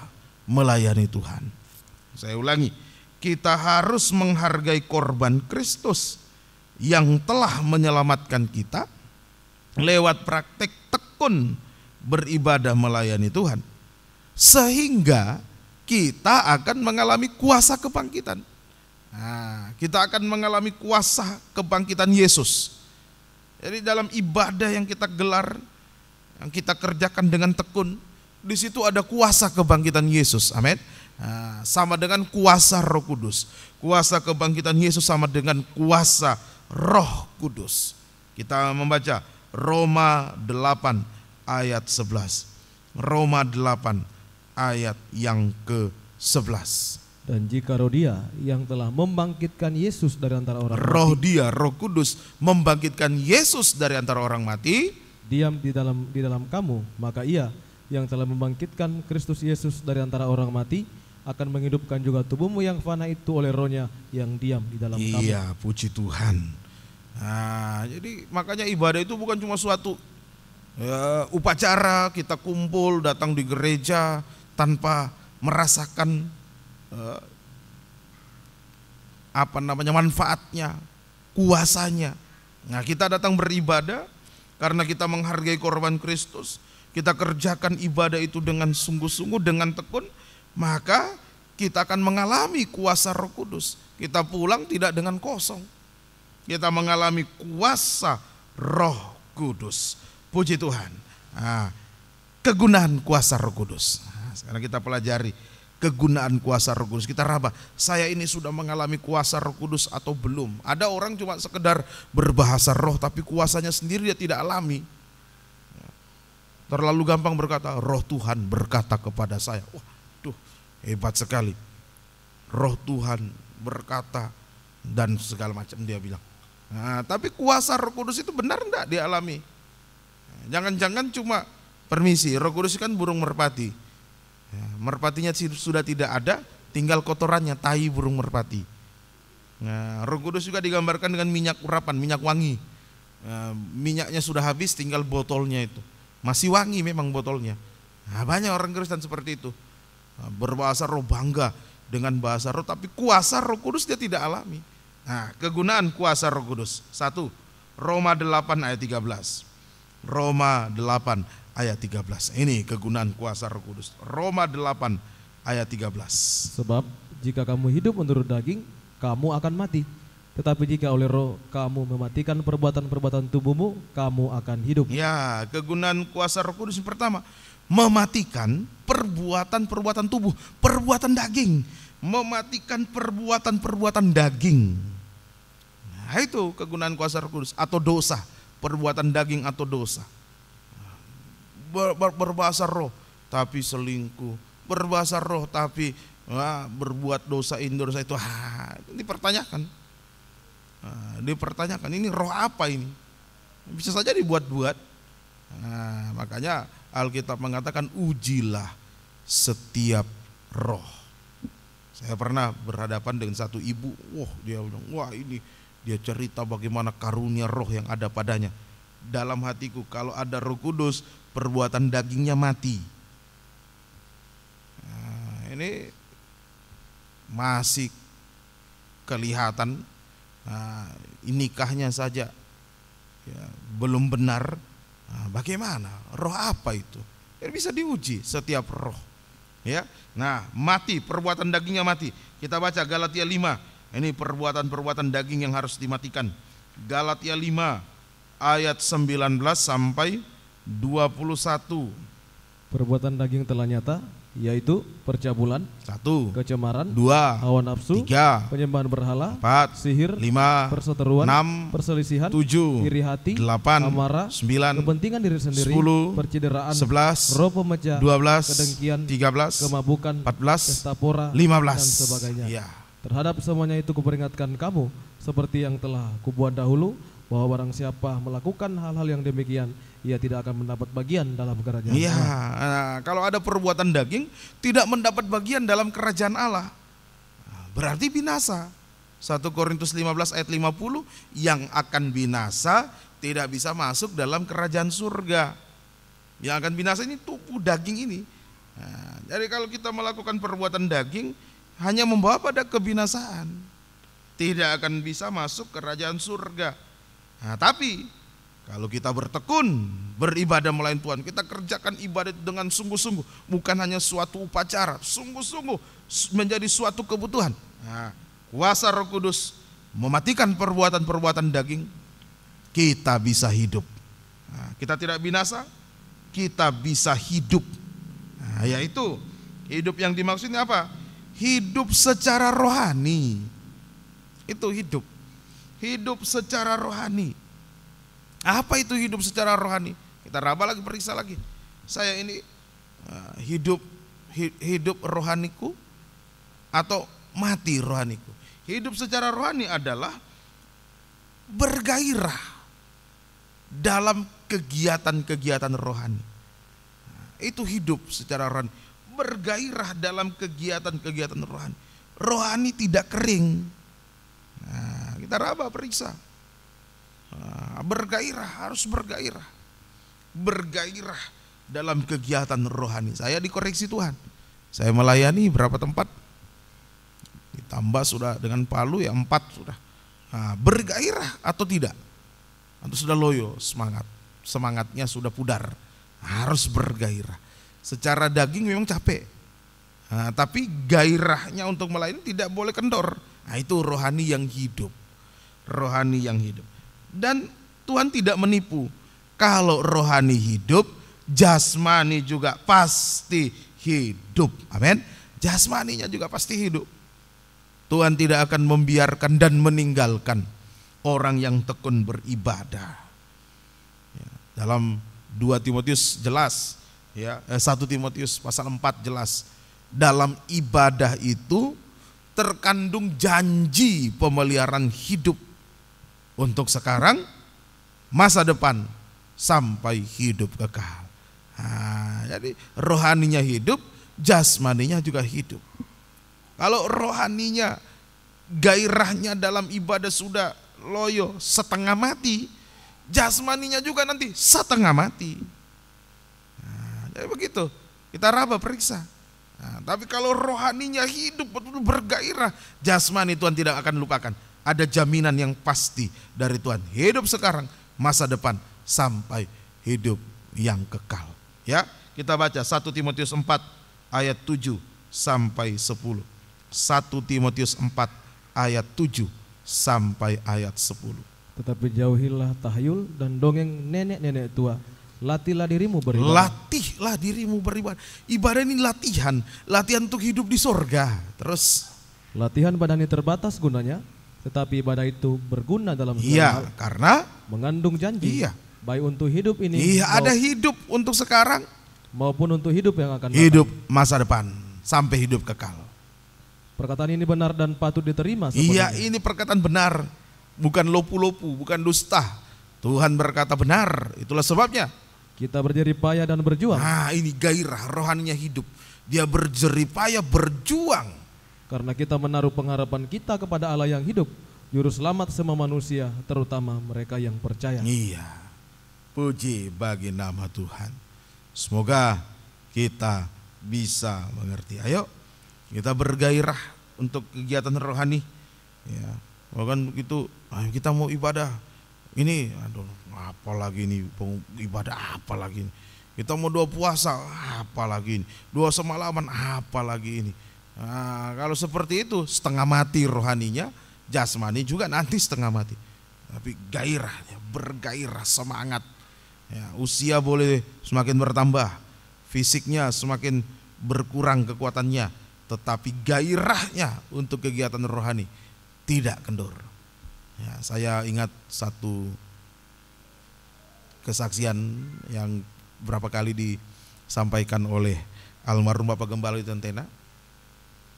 melayani Tuhan. Saya ulangi, kita harus menghargai korban Kristus yang telah menyelamatkan kita lewat praktek tekun beribadah melayani Tuhan, sehingga kita akan mengalami kuasa kebangkitan. Nah, kita akan mengalami kuasa kebangkitan Yesus. Jadi dalam ibadah yang kita gelar, yang kita kerjakan dengan tekun, di situ ada kuasa kebangkitan Yesus. Amin. Nah, sama dengan kuasa Roh Kudus. Kuasa kebangkitan Yesus sama dengan kuasa Roh Kudus. Kita membaca Roma 8 ayat 11. Roma 8 ayat yang ke-11. Dan jika roh Dia yang telah membangkitkan Yesus dari antara orang Roh mati, Dia, Roh Kudus membangkitkan Yesus dari antara orang mati, diam di dalam kamu, maka Ia yang telah membangkitkan Kristus Yesus dari antara orang mati akan menghidupkan juga tubuhmu yang fana itu oleh Roh-Nya yang diam di dalam kamu. Iya, puji Tuhan. Nah, jadi makanya ibadah itu bukan cuma suatu upacara, kita kumpul datang di gereja tanpa merasakan manfaatnya, kuasanya. Nah, kita datang beribadah karena kita menghargai korban Kristus. Kita kerjakan ibadah itu dengan sungguh-sungguh, dengan tekun, maka kita akan mengalami kuasa Roh Kudus. Kita pulang tidak dengan kosong. Kita mengalami kuasa Roh Kudus. Puji Tuhan. Nah, kegunaan kuasa Roh Kudus. Nah, sekarang kita pelajari kegunaan kuasa Roh Kudus. Kita raba, saya ini sudah mengalami kuasa Roh Kudus atau belum? Ada orang cuma sekedar berbahasa roh tapi kuasanya sendiri dia tidak alami. Terlalu gampang berkata, roh Tuhan berkata kepada saya. Waduh, hebat sekali. Roh Tuhan berkata dan segala macam dia bilang. Nah, tapi kuasa Roh Kudus itu benar enggak dialami? Jangan-jangan cuma permisi, Roh Kudus kan burung merpati. Ya, merpatinya sudah tidak ada, tinggal kotorannya, tai burung merpati. Nah, Roh Kudus juga digambarkan dengan minyak urapan, minyak wangi. Minyaknya sudah habis, tinggal botolnya itu. Masih wangi memang botolnya. Nah, banyak orang Kristen seperti itu. Berbahasa roh, bangga dengan bahasa roh, tapi kuasa Roh Kudus dia tidak alami. Nah, kegunaan kuasa Roh Kudus. 1, Roma 8 ayat 13. Roma 8 ayat 13. Ini kegunaan kuasa Roh Kudus. Roma 8 ayat 13. Sebab jika kamu hidup menurut daging, kamu akan mati. Tetapi jika oleh roh kamu mematikan perbuatan-perbuatan tubuhmu, kamu akan hidup. Ya, kegunaan kuasa Roh Kudus yang pertama, mematikan perbuatan-perbuatan tubuh, perbuatan daging. Mematikan perbuatan-perbuatan daging. Nah, itu kegunaan kuasa Roh Kudus. Atau dosa, perbuatan daging atau dosa. Berbahasa roh tapi selingkuh, berbahasa roh tapi berbuat dosa ini dosa itu. Dipertanyakan. Dipertanyakan, ini roh apa ini? Bisa saja dibuat-buat. Makanya Alkitab mengatakan ujilah setiap roh. Saya pernah berhadapan dengan satu ibu, dia bilang, ini dia cerita bagaimana karunia roh yang ada padanya. Dalam hatiku, kalau ada Roh Kudus, perbuatan dagingnya mati. Ini masih kelihatan, nikahnya saja ya, belum benar. Bagaimana? Roh apa itu? Bisa diuji setiap roh. Ya, nah mati, perbuatan dagingnya mati. Kita baca Galatia 5. Ini perbuatan-perbuatan daging yang harus dimatikan. Galatia 5 ayat 19 sampai 21. Perbuatan daging telah nyata, yaitu percabulan, 1, kecemaran, 2, hawa nafsu, 3, penyembahan berhala, 4, sihir, 5, perseteruan, 6, perselisihan, 7, iri hati, 8, amarah, 9, kepentingan diri sendiri, 10, percideraan, 11, roh pemecah, 12, kedengkian, 13, kemabukan, 14, pesta pora, 15 dan sebagainya. Ya. Terhadap semuanya itu kuperingatkan kamu, seperti yang telah kubuat dahulu, bahwa barang siapa melakukan hal-hal yang demikian, ia tidak akan mendapat bagian dalam kerajaan Iya, Allah. kalau ada perbuatan daging tidak mendapat bagian dalam kerajaan Allah, berarti binasa. 1 Korintus 15 ayat 50, yang akan binasa tidak bisa masuk dalam kerajaan surga. Yang akan binasa ini tubuh daging ini. Jadi kalau kita melakukan perbuatan daging hanya membawa pada kebinasaan, tidak akan bisa masuk kerajaan surga. Tapi kalau kita bertekun, beribadah melayani Tuhan, kita kerjakan ibadat dengan sungguh-sungguh, bukan hanya suatu upacara, sungguh-sungguh menjadi suatu kebutuhan. Kuasa Roh Kudus mematikan perbuatan-perbuatan daging, kita bisa hidup. Kita tidak binasa, kita bisa hidup. Yaitu hidup yang dimaksudnya apa? Hidup secara rohani. Itu hidup. Hidup secara rohani. Apa itu hidup secara rohani? Kita raba lagi, periksa lagi. Saya ini hidup rohaniku atau mati rohaniku? Hidup secara rohani adalah bergairah dalam kegiatan-kegiatan rohani. Itu hidup secara rohani. Bergairah dalam kegiatan-kegiatan rohani. Rohani tidak kering. Kita raba, periksa. Bergairah, harus bergairah. Bergairah dalam kegiatan rohani. Saya dikoreksi Tuhan. Saya melayani berapa tempat? Ditambah sudah dengan Palu ya 4 sudah. Bergairah atau tidak? Atau sudah loyo semangat? Semangatnya sudah pudar. Harus bergairah. Secara daging memang capek. Tapi gairahnya untuk melayani tidak boleh kendor. Itu rohani yang hidup. Rohani yang hidup. Dan Tuhan tidak menipu. Kalau rohani hidup, jasmani juga pasti hidup. Amin. Jasmaninya juga pasti hidup. Tuhan tidak akan membiarkan dan meninggalkan orang yang tekun beribadah. Dalam 2 Timotius jelas, 1 Timotius pasal 4 jelas. Dalam ibadah itu terkandung janji pemeliharaan hidup untuk sekarang, masa depan, sampai hidup kekal. Jadi rohaninya hidup, jasmaninya juga hidup. Kalau rohaninya, gairahnya dalam ibadah sudah loyo, setengah mati, jasmaninya juga nanti setengah mati. Nah, jadi begitu, kita raba periksa. Nah, tapi kalau rohaninya hidup betul-betul bergairah, jasmani Tuhan tidak akan lupakan. Ada jaminan yang pasti dari Tuhan. Hidup sekarang, masa depan, sampai hidup yang kekal. Ya, kita baca 1 Timotius 4 ayat 7 sampai 10. 1 Timotius 4 ayat 7 sampai ayat 10. Tetapi jauhilah tahyul dan dongeng nenek-nenek tua. Latihlah dirimu beribadah. Latihlah dirimu beribadah. Ibadah ini latihan, latihan untuk hidup di sorga. Terus Latihan badan ini terbatas gunanya, tetapi ibadah itu berguna dalam segala iya, hal, karena mengandung janji, iya, baik untuk hidup ini ada hidup untuk sekarang, maupun untuk hidup yang akan datang. hidup masa depan sampai hidup kekal. Perkataan ini benar dan patut diterima Iya, sepenuhnya. ini perkataan benar, bukan lopu-lopu, bukan dusta. Tuhan berkata benar, itulah sebabnya. Kita berjerih payah dan berjuang, Nah, ini gairah rohaninya hidup. Dia berjerih payah berjuang. karena kita menaruh pengharapan kita kepada Allah yang hidup, juru selamat semua manusia, terutama mereka yang percaya. Iya, puji bagi nama Tuhan. Semoga kita bisa mengerti. Ayo kita bergairah untuk kegiatan rohani. Ya, bahkan itu ayo kita mau ibadah. Ini aduh, apa lagi ini ibadah apa lagi ini. Kita mau doa puasa apa lagi ini. Doa semalaman apa lagi ini. Nah, kalau seperti itu setengah mati rohaninya, jasmani juga nanti setengah mati. Tapi gairahnya, bergairah, semangat. Ya, usia boleh semakin bertambah, fisiknya semakin berkurang kekuatannya, tetapi gairahnya untuk kegiatan rohani tidak kendur. Ya, saya ingat satu kesaksian yang berapa kali disampaikan oleh almarhum Bapak Gembala di Tentena.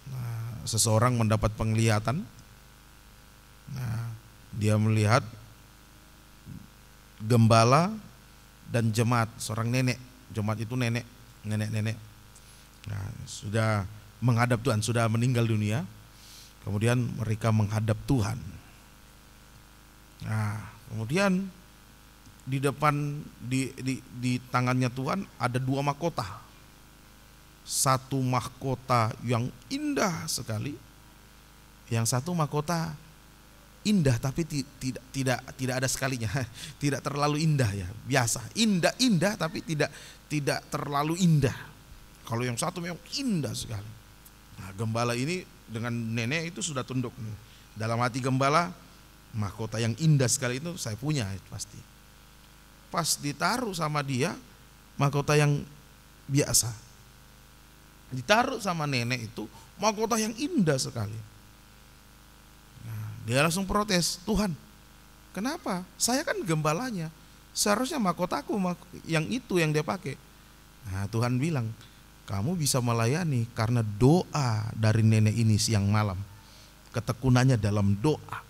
Nah, seseorang mendapat penglihatan. Nah, dia melihat gembala dan jemaat, seorang nenek. Jemaat itu nenek. Nah, sudah menghadap Tuhan, sudah meninggal dunia. Kemudian mereka menghadap Tuhan. Nah, kemudian di depan di tangannya Tuhan ada dua mahkota. Satu mahkota yang indah sekali, yang satu mahkota indah tapi tidak ada sekalinya, tidak terlalu indah ya, biasa. Indah tapi tidak terlalu indah. Kalau yang satu memang indah sekali. Nah, gembala ini dengan nenek itu sudah tunduk. Dalam hati gembala, mahkota yang indah sekali itu saya punya pasti. Pas ditaruh sama dia, mahkota yang biasa. Ditaruh sama nenek itu mahkota yang indah sekali. Nah, dia langsung protes, Tuhan, kenapa? Saya kan gembalanya, seharusnya mahkotaku yang itu yang dia pakai. Nah, Tuhan bilang, kamu bisa melayani karena doa dari nenek ini siang malam. Ketekunannya dalam doa.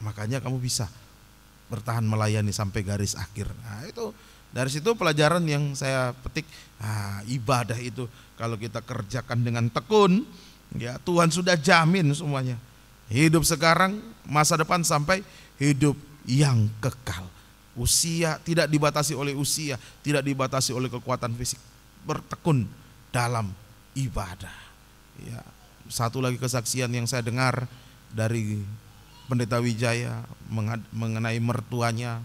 Makanya kamu bisa bertahan melayani sampai garis akhir. Nah, itu dari situ pelajaran yang saya petik. Nah, ibadah itu kalau kita kerjakan dengan tekun, ya Tuhan sudah jamin semuanya. Hidup sekarang, masa depan sampai hidup yang kekal. Usia tidak dibatasi oleh usia, tidak dibatasi oleh kekuatan fisik. Bertekun dalam ibadah. Ya, satu lagi kesaksian yang saya dengar dari Pendeta Wijaya mengenai mertuanya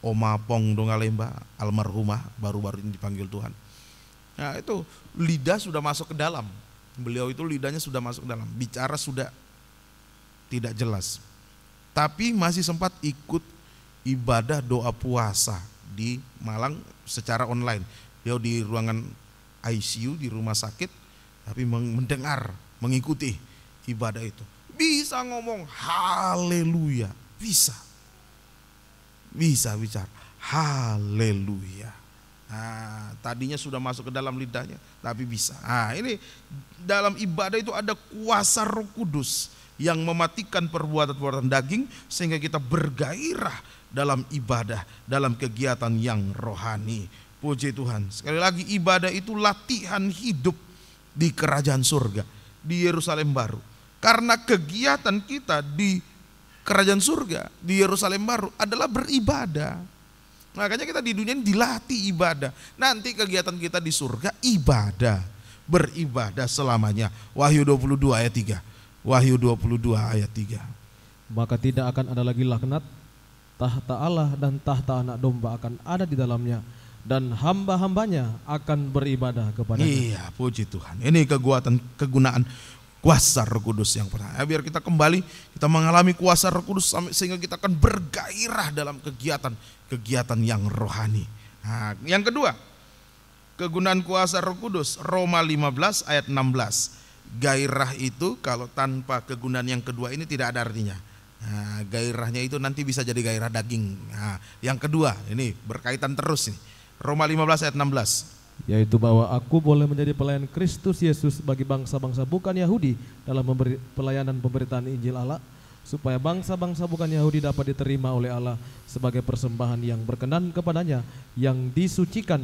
Oma Pong Dongalemba, almarhumah, baru-baru ini dipanggil Tuhan. Nah, itu lidah sudah masuk ke dalam. Beliau itu lidahnya sudah masuk ke dalam, bicara sudah tidak jelas. Tapi masih sempat ikut ibadah doa puasa di Malang secara online. Dia di ruangan ICU di rumah sakit, tapi mendengar, mengikuti ibadah itu. Bisa ngomong haleluya, bisa bicara haleluya. Nah, tadinya sudah masuk ke dalam lidahnya, tapi bisa. Nah, ini dalam ibadah itu ada kuasa Roh Kudus yang mematikan perbuatan-perbuatan daging sehingga kita bergairah dalam ibadah, dalam kegiatan yang rohani. Puji Tuhan. Sekali lagi, ibadah itu latihan hidup di kerajaan surga. di Yerusalem baru. Karena kegiatan kita di kerajaan surga, di Yerusalem baru adalah beribadah. Makanya kita di dunia ini dilatih ibadah. Nanti kegiatan kita di surga ibadah, beribadah selamanya. Wahyu 22 ayat 3. Wahyu 22 ayat 3. Maka tidak akan ada lagi laknat, tahta Allah dan tahta anak domba akan ada di dalamnya, dan hamba-hambanya akan beribadah kepadanya. Iya, puji Tuhan. Ini kegunaan kuasa Roh Kudus yang pertama. Biar kita kembali, kita mengalami kuasa Roh Kudus sehingga kita akan bergairah dalam kegiatan yang rohani. Nah, yang kedua, kegunaan kuasa Roh Kudus, Roma 15 ayat 16. Gairah itu kalau tanpa kegunaan yang kedua ini tidak ada artinya. Nah, gairahnya itu nanti bisa jadi gairah daging. Nah, yang kedua ini berkaitan terus nih. Roma 15 ayat 16. Yaitu bahwa aku boleh menjadi pelayan Kristus Yesus bagi bangsa-bangsa bukan Yahudi dalam pelayanan pemberitaan Injil Allah, supaya bangsa-bangsa bukan Yahudi dapat diterima oleh Allah sebagai persembahan yang berkenan kepadanya, yang disucikan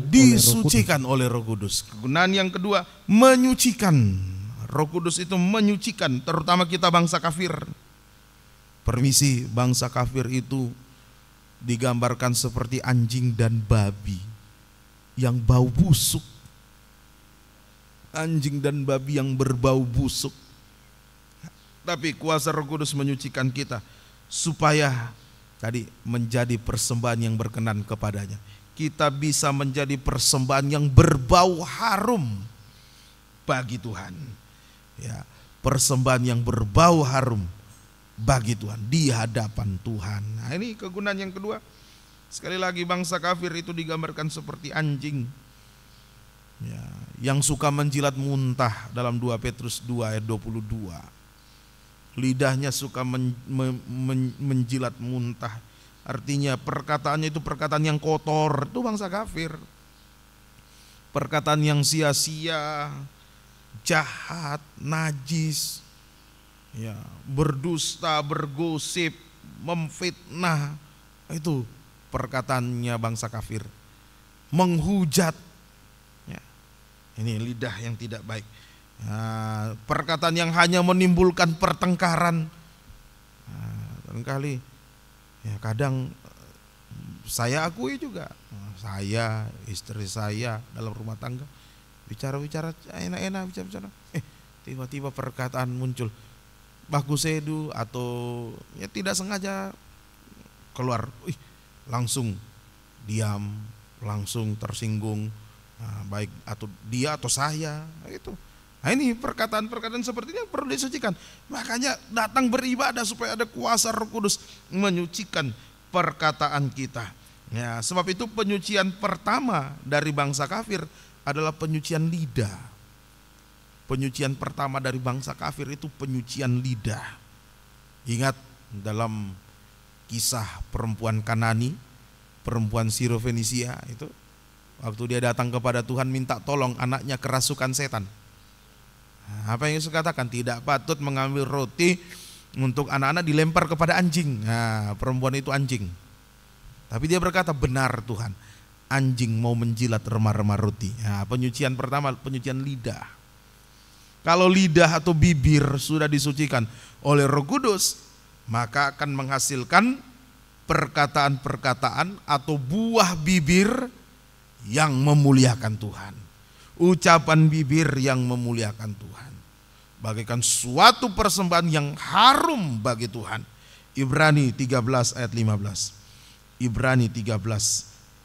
oleh Roh Kudus. Kegunaan yang kedua, menyucikan. Roh Kudus itu menyucikan, terutama kita bangsa kafir. Permisi, bangsa kafir itu digambarkan seperti anjing dan babi yang bau busuk. Anjing dan babi yang berbau busuk. Tapi kuasa Roh Kudus menyucikan kita supaya tadi menjadi persembahan yang berkenan kepadanya. Kita bisa menjadi persembahan yang berbau harum bagi Tuhan. Ya, persembahan yang berbau harum bagi Tuhan, di hadapan Tuhan. Nah, ini kegunaan yang kedua. Sekali lagi, bangsa kafir itu digambarkan seperti anjing ya, yang suka menjilat muntah dalam 2 Petrus 2 ayat 22. Lidahnya suka menjilat muntah. Artinya perkataannya itu perkataan yang kotor. Itu bangsa kafir. Perkataan yang sia-sia, jahat, najis, ya, berdusta, bergosip, memfitnah. Itu perkataannya bangsa kafir. Menghujat, ya, ini lidah yang tidak baik. Nah, perkataan yang hanya menimbulkan pertengkaran. Barangkali ya kadang saya akui juga, saya, istri saya dalam rumah tangga bicara-bicara enak-enak, bicara-bicara, tiba-tiba perkataan muncul bagus sedu atau ya tidak sengaja keluar, langsung diam, langsung tersinggung, baik atau dia atau saya itu. Nah, ini perkataan-perkataan seperti ini perlu disucikan. Makanya datang beribadah supaya ada kuasa Roh Kudus menyucikan perkataan kita. Ya, sebab itu penyucian pertama dari bangsa kafir adalah penyucian lidah. Penyucian pertama dari bangsa kafir itu penyucian lidah. Ingat dalam kisah perempuan Kanani, perempuan Sirofenisia itu, waktu dia datang kepada Tuhan minta tolong anaknya kerasukan setan. Apa yang Yesus katakan? Tidak patut mengambil roti untuk anak-anak dilempar kepada anjing. Nah, perempuan itu anjing. Tapi dia berkata, benar Tuhan, anjing mau menjilat remah-remah roti. Nah, penyucian pertama, penyucian lidah. Kalau lidah atau bibir sudah disucikan oleh Roh Kudus, maka akan menghasilkan perkataan-perkataan atau buah bibir yang memuliakan Tuhan. Ucapan bibir yang memuliakan Tuhan, bagaikan suatu persembahan yang harum bagi Tuhan. Ibrani 13 ayat 15. Ibrani 13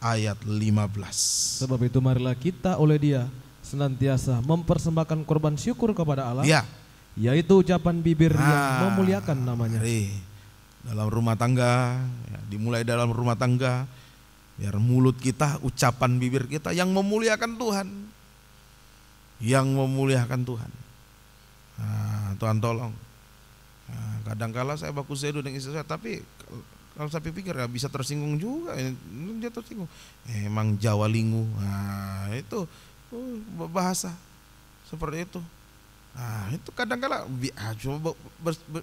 ayat 15. Sebab itu marilah kita oleh Dia senantiasa mempersembahkan korban syukur kepada Allah, ya, yaitu ucapan bibir yang memuliakan namanya. Dalam rumah tangga, ya, dimulai dalam rumah tangga, biar mulut kita, ucapan bibir kita yang memuliakan Tuhan. Yang memuliakan Tuhan. Tuhan tolong. Kadang-kala saya baku sedu dengan istri saya, tapi kalau saya pikir ya bisa tersinggung juga, dia tersinggung. Emang Jawa lingu, itu bahasa seperti itu. Itu kadang-kala cuma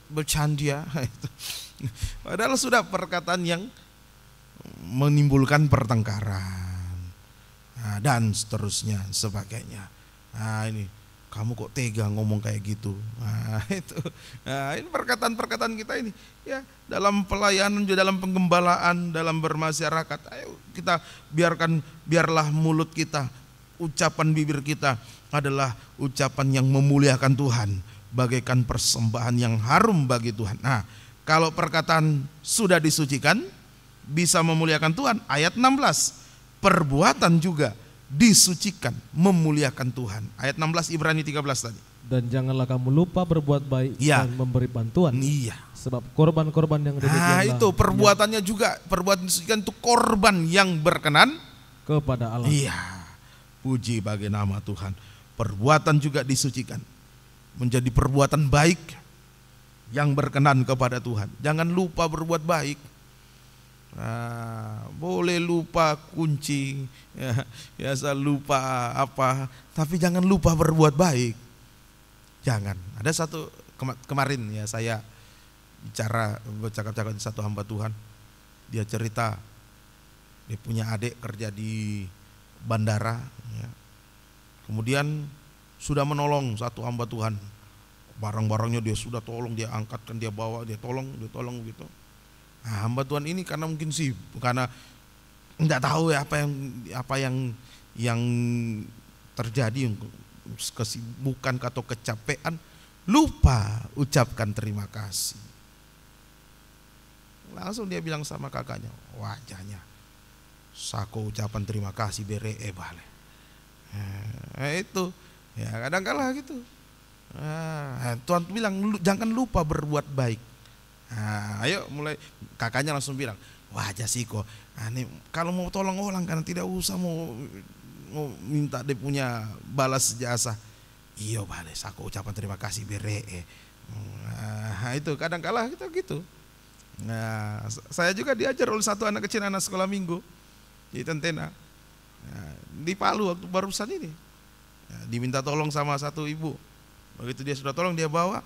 bercanda. Padahal sudah perkataan yang menimbulkan pertengkaran dan seterusnya sebagainya. Ini kamu kok tega ngomong kayak gitu. Nah, itu. Nah, ini perkataan-perkataan kita ini ya, dalam pelayanan juga, dalam penggembalaan, dalam bermasyarakat. Ayo kita biarlah mulut kita, ucapan bibir kita adalah ucapan yang memuliakan Tuhan, bagaikan persembahan yang harum bagi Tuhan. Nah, kalau perkataan sudah disucikan bisa memuliakan Tuhan, ayat 16, perbuatan juga disucikan memuliakan Tuhan. Ayat 16 Ibrani 13 tadi. Dan janganlah kamu lupa berbuat baik dan memberi bantuan. Iya. Sebab korban-korban yang demikianlah. Itu perbuatannya juga, perbuatan disucikan itu korban yang berkenan kepada Allah. Iya. Puji bagi nama Tuhan. Perbuatan juga disucikan menjadi perbuatan baik yang berkenan kepada Tuhan. Jangan lupa berbuat baik. Nah, boleh lupa kunci, biasa lupa apa, tapi jangan lupa berbuat baik. Jangan. Ada satu kemarin ya, saya bercakap-cakap dengan satu hamba Tuhan. Dia cerita dia punya adik kerja di bandara ya. Kemudian sudah menolong satu hamba Tuhan. Barang-barangnya dia sudah tolong, dia angkatkan, dia bawa, dia tolong gitu. Nah, hamba Tuhan ini karena mungkin sibuk, karena enggak tahu ya apa yang terjadi, kesibukan atau kecapean, lupa ucapkan terima kasih. Langsung dia bilang sama kakaknya, wajahnya sako ucapan terima kasih bere bale. Itu ya, kadang-kala gitu. Tuhan bilang jangan lupa berbuat baik. Nah, ayo mulai, kakaknya langsung bilang, wah Jasiko, ini kalau mau tolong orang kan tidak usah mau minta dia punya balas jasa. Iya bales, aku ucapan terima kasih bere. Nah, itu kadang-kala kita gitu. Nah, saya juga diajar oleh satu anak kecil, anak sekolah minggu di Tentena. Nah, di Palu waktu barusan ini. Nah, diminta tolong sama satu ibu. Begitu dia sudah tolong, dia bawa.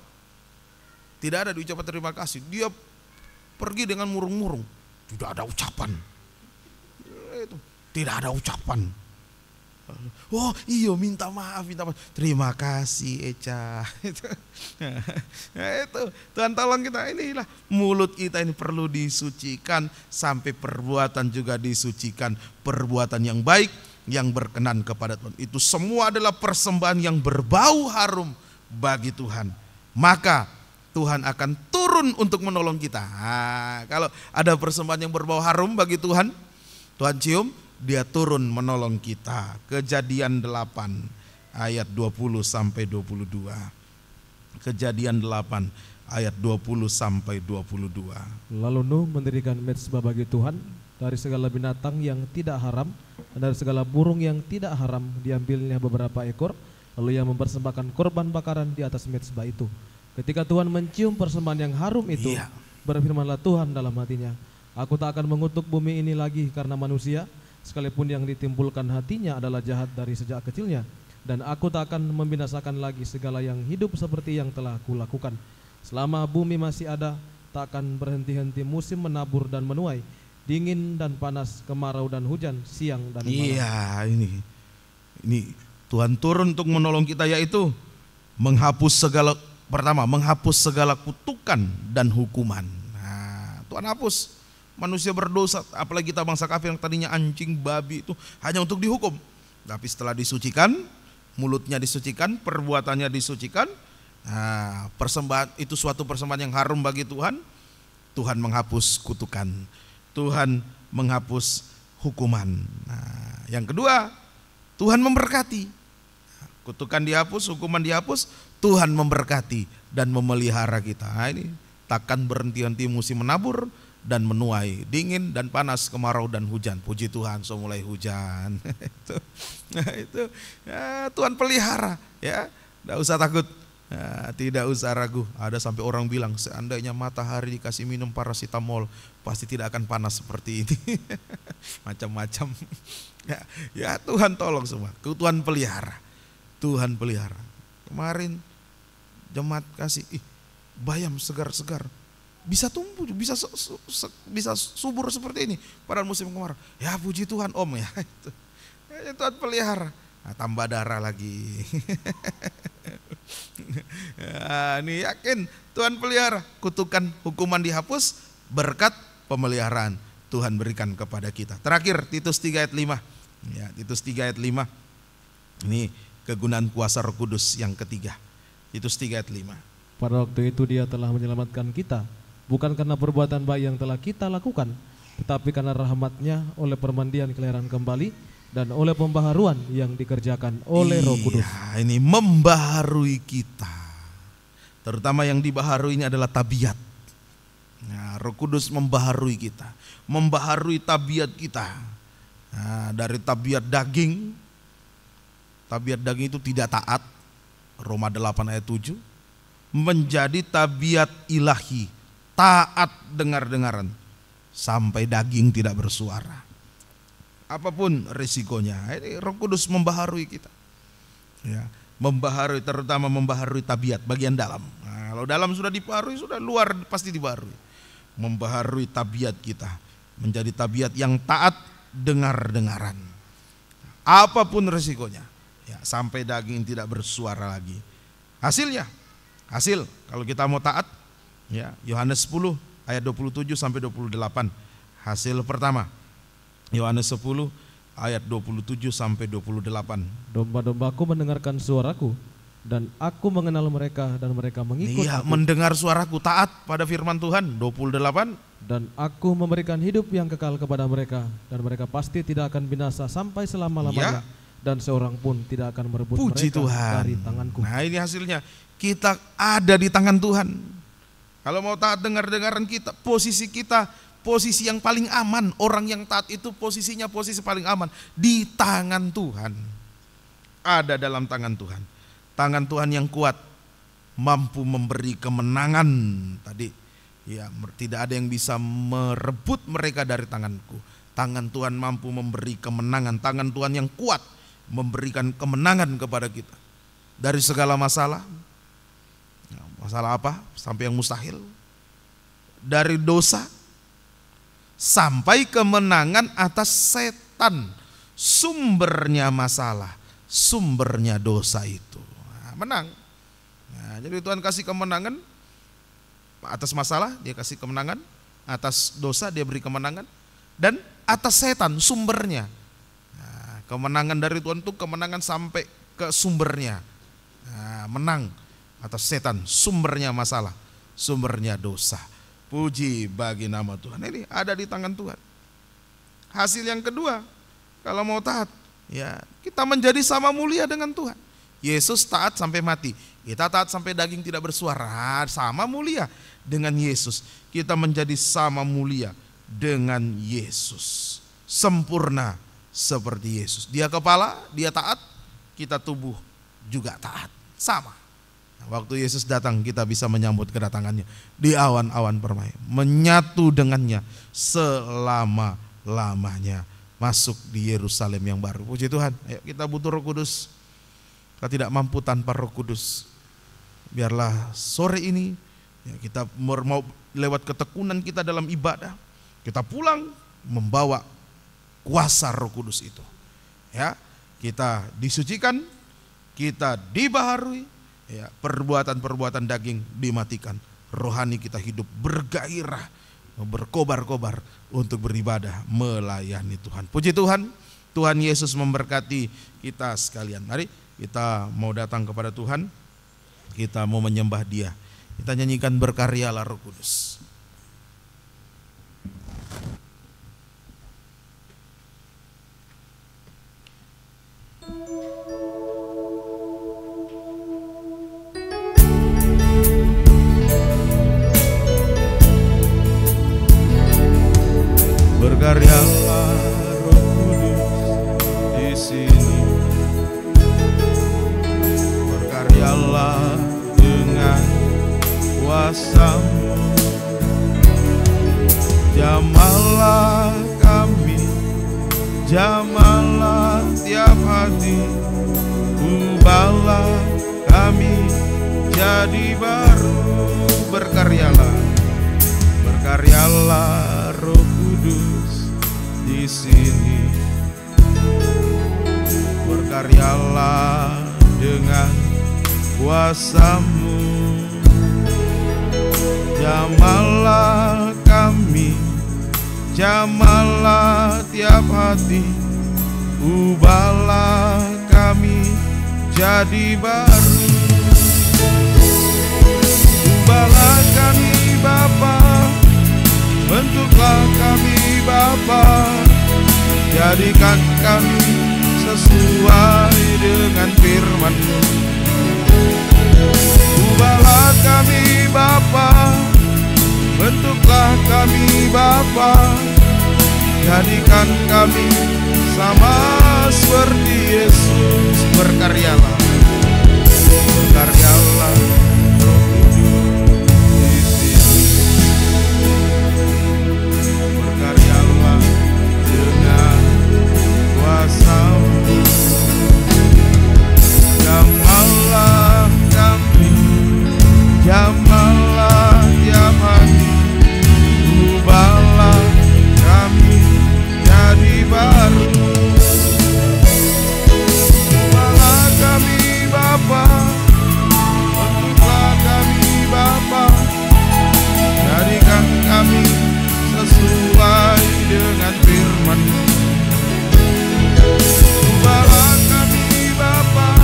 Tidak ada diucapkan terima kasih. Dia pergi dengan murung-murung. Tidak ada ucapan. Tidak ada ucapan. Oh iya, minta maaf. Terima kasih Eca. Itu Tuhan tolong kita. Inilah mulut kita ini perlu disucikan, sampai perbuatan juga disucikan. Perbuatan yang baik yang berkenan kepada Tuhan. Itu semua adalah persembahan yang berbau harum bagi Tuhan. Maka Tuhan akan turun untuk menolong kita. Nah, kalau ada persembahan yang berbau harum bagi Tuhan, Tuhan cium, dia turun menolong kita. Kejadian 8 ayat 20 sampai 22. Kejadian 8 ayat 20 sampai 22. Lalu Nuh mendirikan mezbah bagi Tuhan, dari segala binatang yang tidak haram dan dari segala burung yang tidak haram diambilnya beberapa ekor, lalu ia mempersembahkan korban bakaran di atas mezbah itu. Ketika Tuhan mencium persembahan yang harum itu, berfirmanlah Tuhan dalam hatinya, aku tak akan mengutuk bumi ini lagi karena manusia, sekalipun yang ditimbulkan hatinya adalah jahat dari sejak kecilnya, dan aku tak akan membinasakan lagi segala yang hidup seperti yang telah kulakukan. Selama bumi masih ada, tak akan berhenti-henti musim menabur dan menuai, dingin dan panas, kemarau dan hujan, siang dan malam. Iya, ini Tuhan turun untuk menolong kita, yaitu menghapus segala kutukan dan hukuman. Nah, Tuhan hapus. Manusia berdosa, apalagi kita bangsa kafir yang tadinya anjing, babi, itu hanya untuk dihukum. Tapi setelah disucikan, mulutnya disucikan, perbuatannya disucikan. Nah, persembahan itu suatu persembahan yang harum bagi Tuhan. Tuhan menghapus kutukan, Tuhan menghapus hukuman. Nah, yang kedua, Tuhan memberkati. Kutukan dihapus, hukuman dihapus, Tuhan memberkati dan memelihara kita. Nah, ini takkan berhenti-henti musim menabur dan menuai, dingin dan panas, kemarau dan hujan. Puji Tuhan, so mulai hujan. itu ya, Tuhan pelihara, ya, tidak usah takut, ya, tidak usah ragu. Ada sampai orang bilang, seandainya matahari dikasih minum paracetamol, pasti tidak akan panas seperti ini. Macam-macam. Ya, Tuhan tolong semua. Tuhan pelihara. Tuhan pelihara. Kemarin jemaat kasih bayam segar-segar, bisa tumbuh, bisa subur seperti ini padahal musim kemarau. Ya puji Tuhan Om ya. Itu Tuhan pelihara. Nah, tambah darah lagi. Ini yakin Tuhan pelihara, kutukan hukuman dihapus, berkat pemeliharaan Tuhan berikan kepada kita. Terakhir Titus 3 ayat 5. Ya, Titus 3 ayat 5. Ini kegunaan kuasa Roh Kudus yang ketiga. Titus 3 ayat 5. Pada waktu itu Dia telah menyelamatkan kita, bukan karena perbuatan baik yang telah kita lakukan, tetapi karena rahmat-Nya oleh permandian kelahiran kembali dan oleh pembaharuan yang dikerjakan oleh Roh Kudus. Ini membaharui kita. Terutama yang dibaharui ini adalah tabiat. Nah, Roh Kudus membaharui kita, membaharui tabiat kita. Nah, dari tabiat daging itu tidak taat, Roma 8 ayat 7, menjadi tabiat ilahi, taat dengar-dengaran, sampai daging tidak bersuara. Apapun risikonya, ini Roh Kudus membaharui kita. Ya, membaharui, terutama membaharui tabiat bagian dalam. Nah, kalau dalam sudah dibaharui, sudah luar pasti dibaharui. Membaharui tabiat kita menjadi tabiat yang taat dengar-dengaran. Apapun risikonya, ya, sampai daging tidak bersuara lagi. Hasil kalau kita mau taat, ya, Yohanes 10 ayat 27 sampai 28. Hasil pertama, Yohanes 10 ayat 27 sampai 28. Domba-dombaku mendengarkan suaraku, dan aku mengenal mereka, dan mereka mengikut aku. Mendengar suaraku, taat pada firman Tuhan. 28. Dan aku memberikan hidup yang kekal kepada mereka, dan mereka pasti tidak akan binasa sampai selama-lamanya, dan seorang pun tidak akan merebut Puji mereka Tuhan. dari tanganku. Nah, ini hasilnya, kita ada di tangan Tuhan. Kalau mau taat dengar-dengaran kita, posisi yang paling aman. Orang yang taat itu posisinya posisi paling aman di tangan Tuhan. Ada dalam tangan Tuhan. Tangan Tuhan yang kuat mampu memberi kemenangan. Tadi ya, tidak ada yang bisa merebut mereka dari tanganku. Tangan Tuhan mampu memberi kemenangan. Tangan Tuhan yang kuat memberikan kemenangan kepada kita dari segala masalah. Masalah apa? Sampai yang mustahil. Dari dosa sampai kemenangan atas setan, sumbernya masalah, sumbernya dosa itu. Nah, menang. Nah, jadi Tuhan kasih kemenangan atas masalah, Dia kasih kemenangan atas dosa, Dia beri kemenangan, dan atas setan, sumbernya. Nah, kemenangan dari Tuhan itu kemenangan sampai ke sumbernya. Nah, menang atas setan, sumbernya masalah, sumbernya dosa. Puji bagi nama Tuhan. Ini ada di tangan Tuhan. Hasil yang kedua, kalau mau taat, ya, kita menjadi sama mulia dengan Tuhan. Yesus taat sampai mati, kita taat sampai daging tidak bersuara, sama mulia dengan Yesus. Kita menjadi sama mulia dengan Yesus, sempurna seperti Yesus. Dia kepala, Dia taat, kita tubuh juga taat, sama. Waktu Yesus datang, kita bisa menyambut kedatangannya di awan-awan permai, menyatu dengannya selama-lamanya, masuk di Yerusalem yang baru. Puji Tuhan. Ayo, kita butuh Roh Kudus. Kita tidak mampu tanpa Roh Kudus. Biarlah sore ini ya, kita mau lewat ketekunan kita dalam ibadah, kita pulang membawa kuasa Roh Kudus itu. Ya, kita disucikan, kita dibaharui. Ya, perbuatan-perbuatan daging dimatikan, rohani kita hidup bergairah, berkobar-kobar untuk beribadah, melayani Tuhan. Puji Tuhan, Tuhan Yesus memberkati kita sekalian. Mari kita mau datang kepada Tuhan, kita mau menyembah Dia. Kita nyanyikan berkaryalah Roh Kudus. Berkaryalah Roh Kudus di sini. Berkaryalah dengan kuasa-Mu. Jamahlah kami, jamahlah tiap hati. Ubahlah kami jadi baru. Berkaryalah, berkaryalah Roh Kudus di sini. berkaryalah dengan kuasa-Mu. Jamahlah kami, jamahlah tiap hati, ubahlah kami jadi baru. Ubahlah kami Bapa, bentuklah kami Bapa, jadikan kami sesuai dengan firman-Mu. Ubahlah kami Bapa, bentuklah kami Bapa, jadikan kami sama seperti Yesus. Berkaryalah, berkaryalah Roh Kudus di sini. Berkaryalah dengan kuasa-Mu. Jamahlah kami, jamahlah tiap hari, ubahlah kami jadi baru. Ubahlah kami Bapa, bentuklah kami Bapa, jadikan kami sesuai dengan firman-Mu. Ubahlah kami Bapa,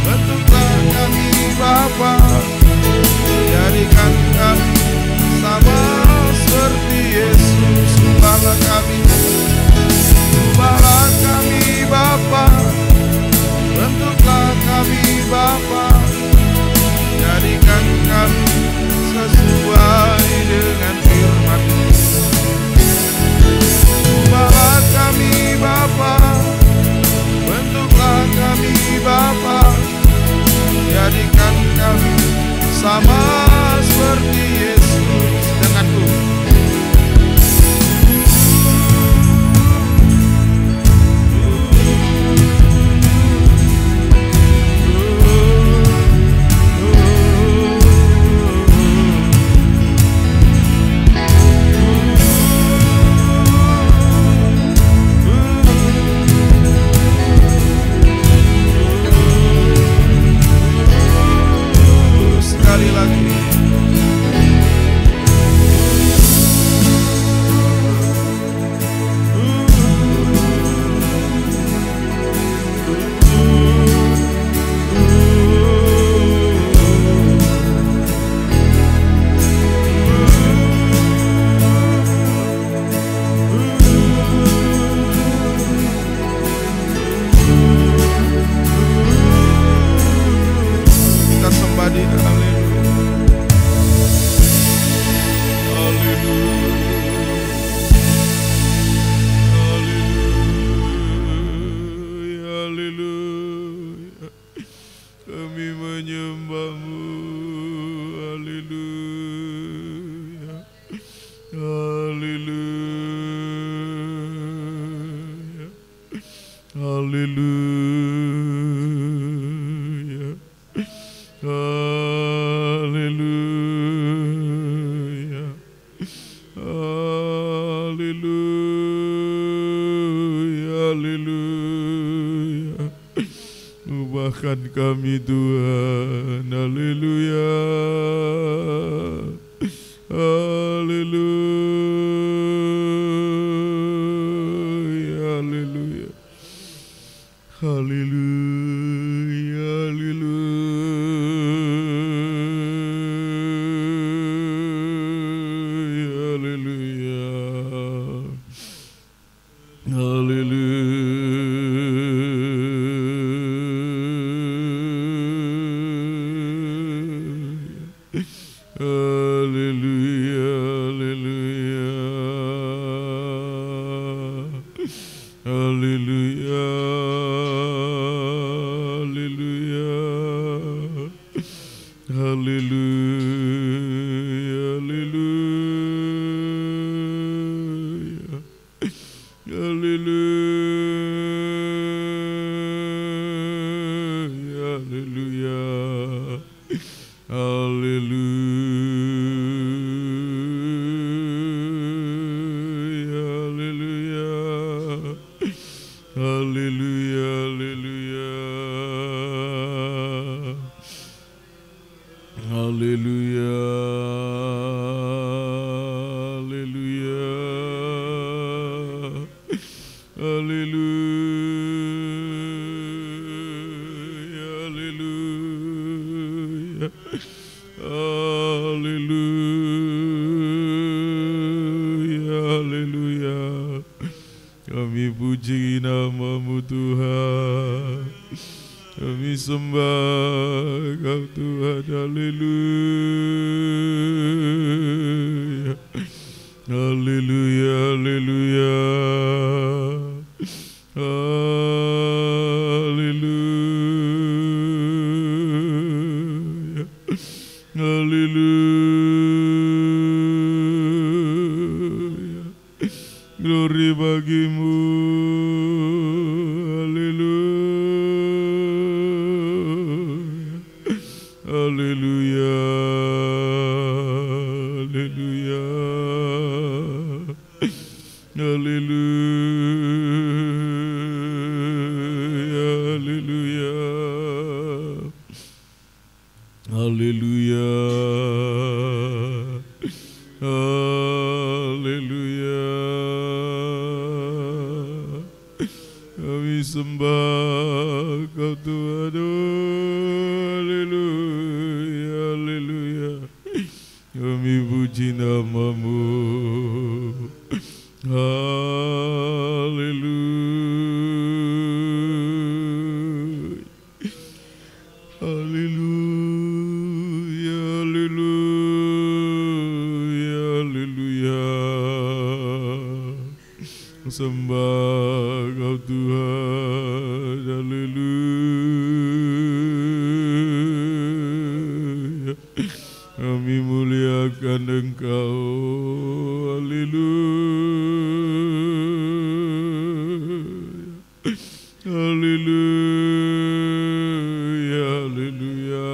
bentuklah kami Bapa, jadikan kami sama seperti Yesus. Ubahlah kami, ubahlah kami Bapa, bentuklah kami Bapa, jadikan kami sesuai dengan firman-Mu. Ubahlah kami Bapa, bentuklah kami Bapa, jadikan kami sama seperti Yesus. Denganku, sekali lagi. Kita sembah Dia. Haleluya, kami menyembah-Mu. Haleluya, haleluya, haleluya, haleluya, haleluya, haleluya. Ubahkan kami Tuhan. Haleluya, haleluya, haleluya, haleluya, haleluya, haleluya, haleluya, haleluya, haleluya, haleluya, haleluya, haleluya, haleluya, haleluya, Haleluya, haleluya, haleluya. Kami puji nama-Mu Tuhan, kami sembah Kau Tuhan. Haleluya, haleluya, haleluya, haleluya, haleluya. Glory bagi-Mu. Haleluya, haleluya, haleluya, haleluya, haleluya, haleluya, haleluya. Kami sembah Kau Tuhan. Haleluya, haleluya. Kami puji nama-Mu. Haleluya, haleluya, haleluya, haleluya. Sembah Kau Tuhan. Haleluya, kami muliakan Engkau. Haleluya, haleluya, haleluya,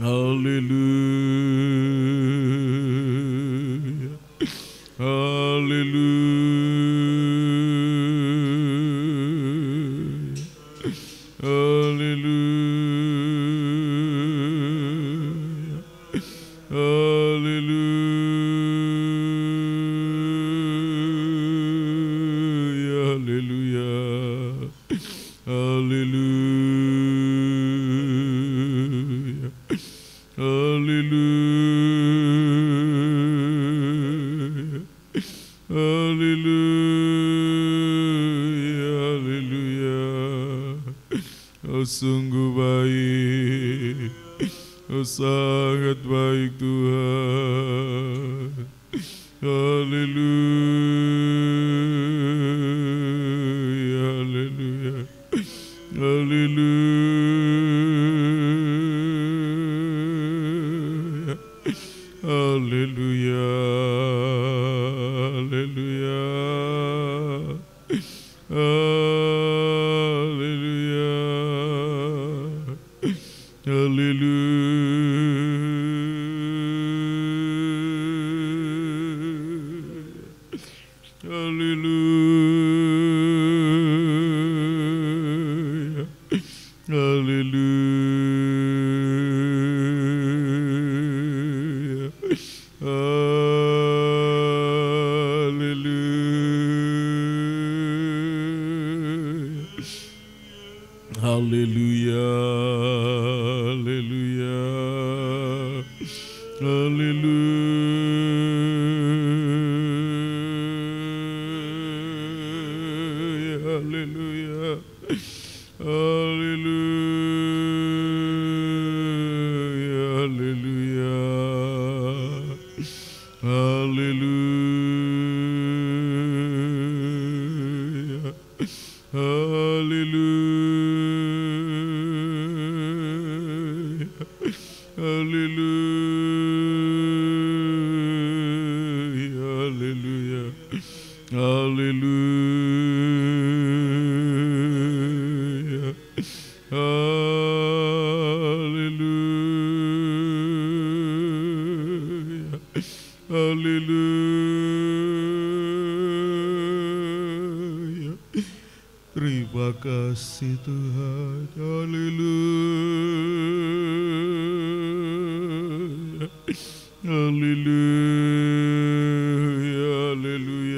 haleluya, haleluya, haleluya, haleluya, haleluya, haleluya, haleluya, haleluya. Kau sungguh baik, Kau sangat baik Tuhan. Haleluya, haleluya, haleluya, haleluya, haleluya, haleluya, haleluya, haleluya, haleluya, haleluya, haleluya, haleluya, haleluya. Terima kasih Tuhan. Haleluya, haleluya, haleluya.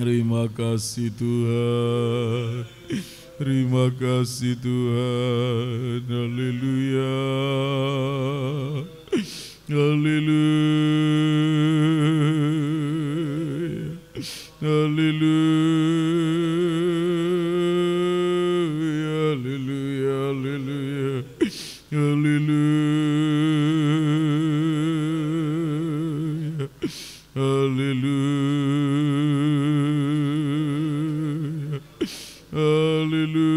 Terima kasih Tuhan. Terima kasih Tuhan. Haleluya. Haleluya. Haleluya. Haleluya. Haleluya. Haleluya. Haleluya. Haleluya.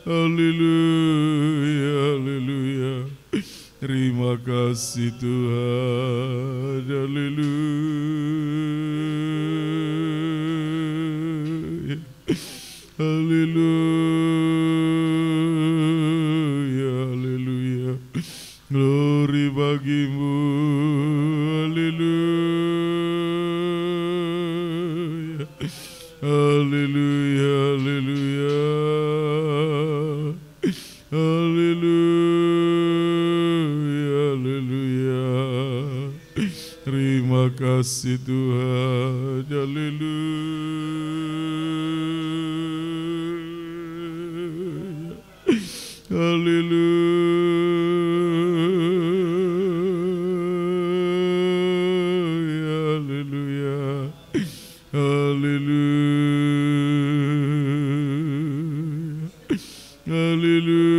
Haleluya. Haleluya. Terima kasih Tuhan. Haleluya. Haleluya. Haleluya. Glory bagimu. Haleluya. Haleluya. Haleluya. Haleluya. Haleluya. Terima kasih Tuhan. Haleluya. Haleluya. Haleluya. Haleluya. Haleluya.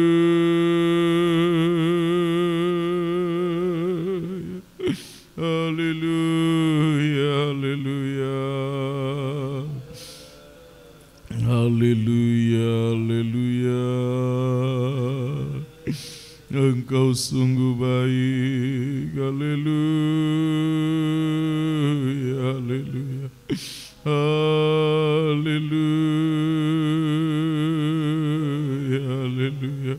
Haleluya. Haleluya. Haleluya. Engkau sungguh baik. Haleluya. Haleluya. Haleluya. Haleluya.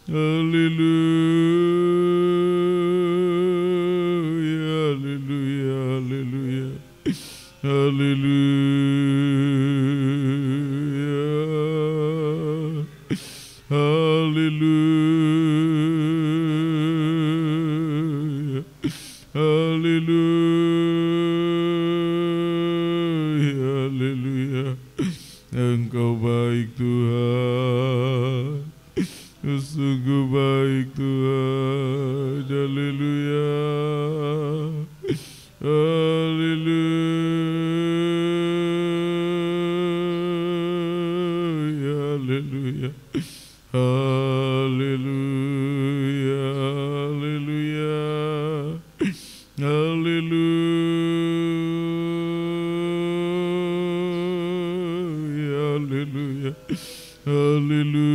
Haleluya. Haleluya. Haleluya. Haleluya. Haleluya. Haleluya. Haleluya. Engkau baik Tuhan. Sungguh baik Tuhan. Haleluya. Haleluya. Haleluya. Haleluya. Haleluya. Haleluya. Haleluya. Haleluya.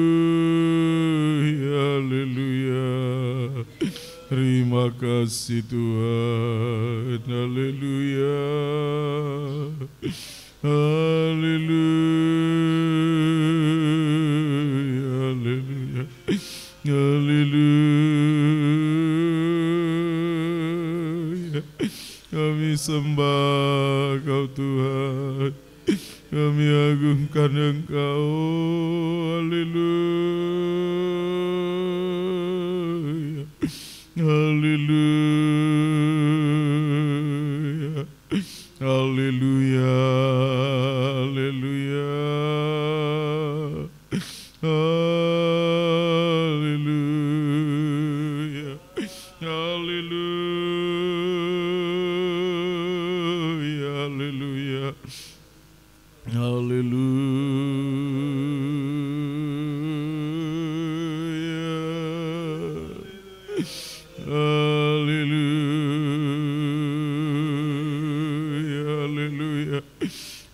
Haleluya. Haleluya. Terima kasih Tuhan. Haleluya. Haleluya. Haleluya. Haleluya. Kami sembah Kau Tuhan. Kami agungkan Engkau. Haleluya. Haleluya. Haleluya. Haleluya. Haleluya. Haleluya. Haleluya. Haleluya. Haleluya.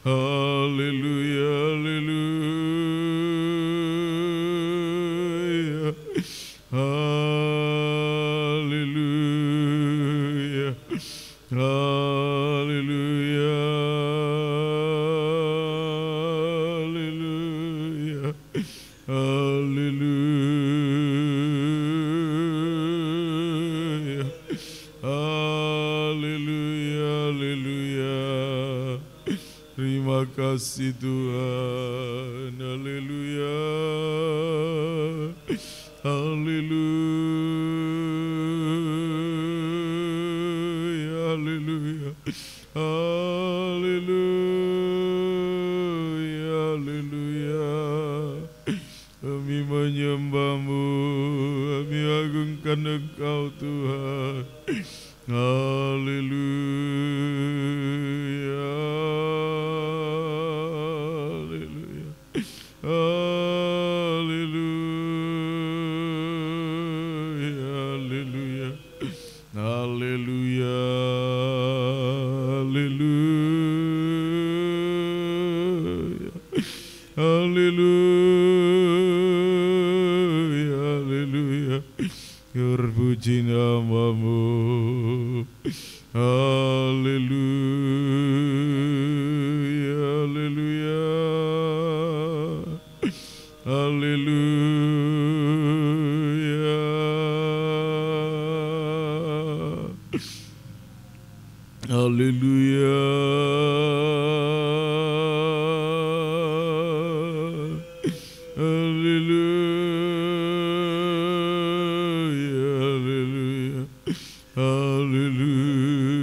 Haleluya, haleluya. Haleluya. Haleluya. Haleluya. Haleluya. Haleluya. Haleluya. Terima kasih Tuhan. Haleluya. Haleluya. Haleluya. Haleluya. Haleluya. Kami menyembah-Mu, kami agungkan Engkau Tuhan. Haleluya. Haleluya. Haleluya. Haleluya. Haleluya. Haleluya. Haleluya. Haleluya. Terpuji nama-Mu. Haleluya. Haleluya. Haleluya. Haleluya. Haleluya.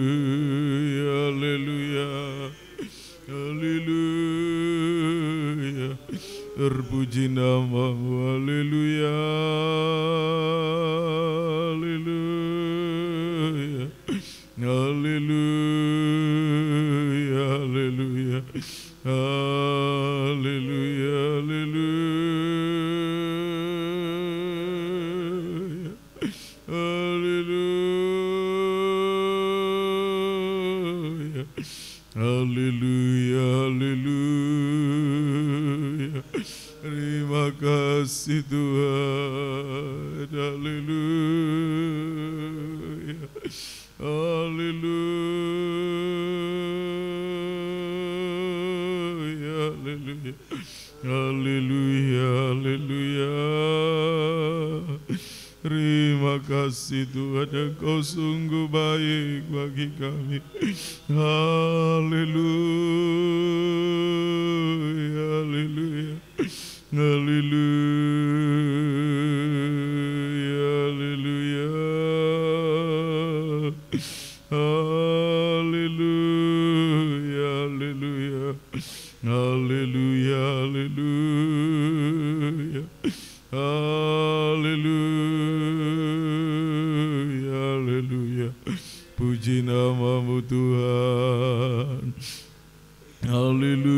Haleluya. Haleluya. Haleluya. Terpuji nama-Mu. Haleluya. Haleluya. Haleluya. Haleluya. Haleluya. Haleluya. Haleluya. Haleluya. Terima kasih Tuhan. Haleluya. Haleluya. Haleluya. Haleluya. Haleluya. Terima kasih Tuhan, Engkau sungguh baik bagi kami. Haleluya. Haleluya. Haleluya. Haleluya. Haleluya. Haleluya. Haleluya. Haleluya. Haleluya. Puji nama-Mu Tuhan. Haleluya.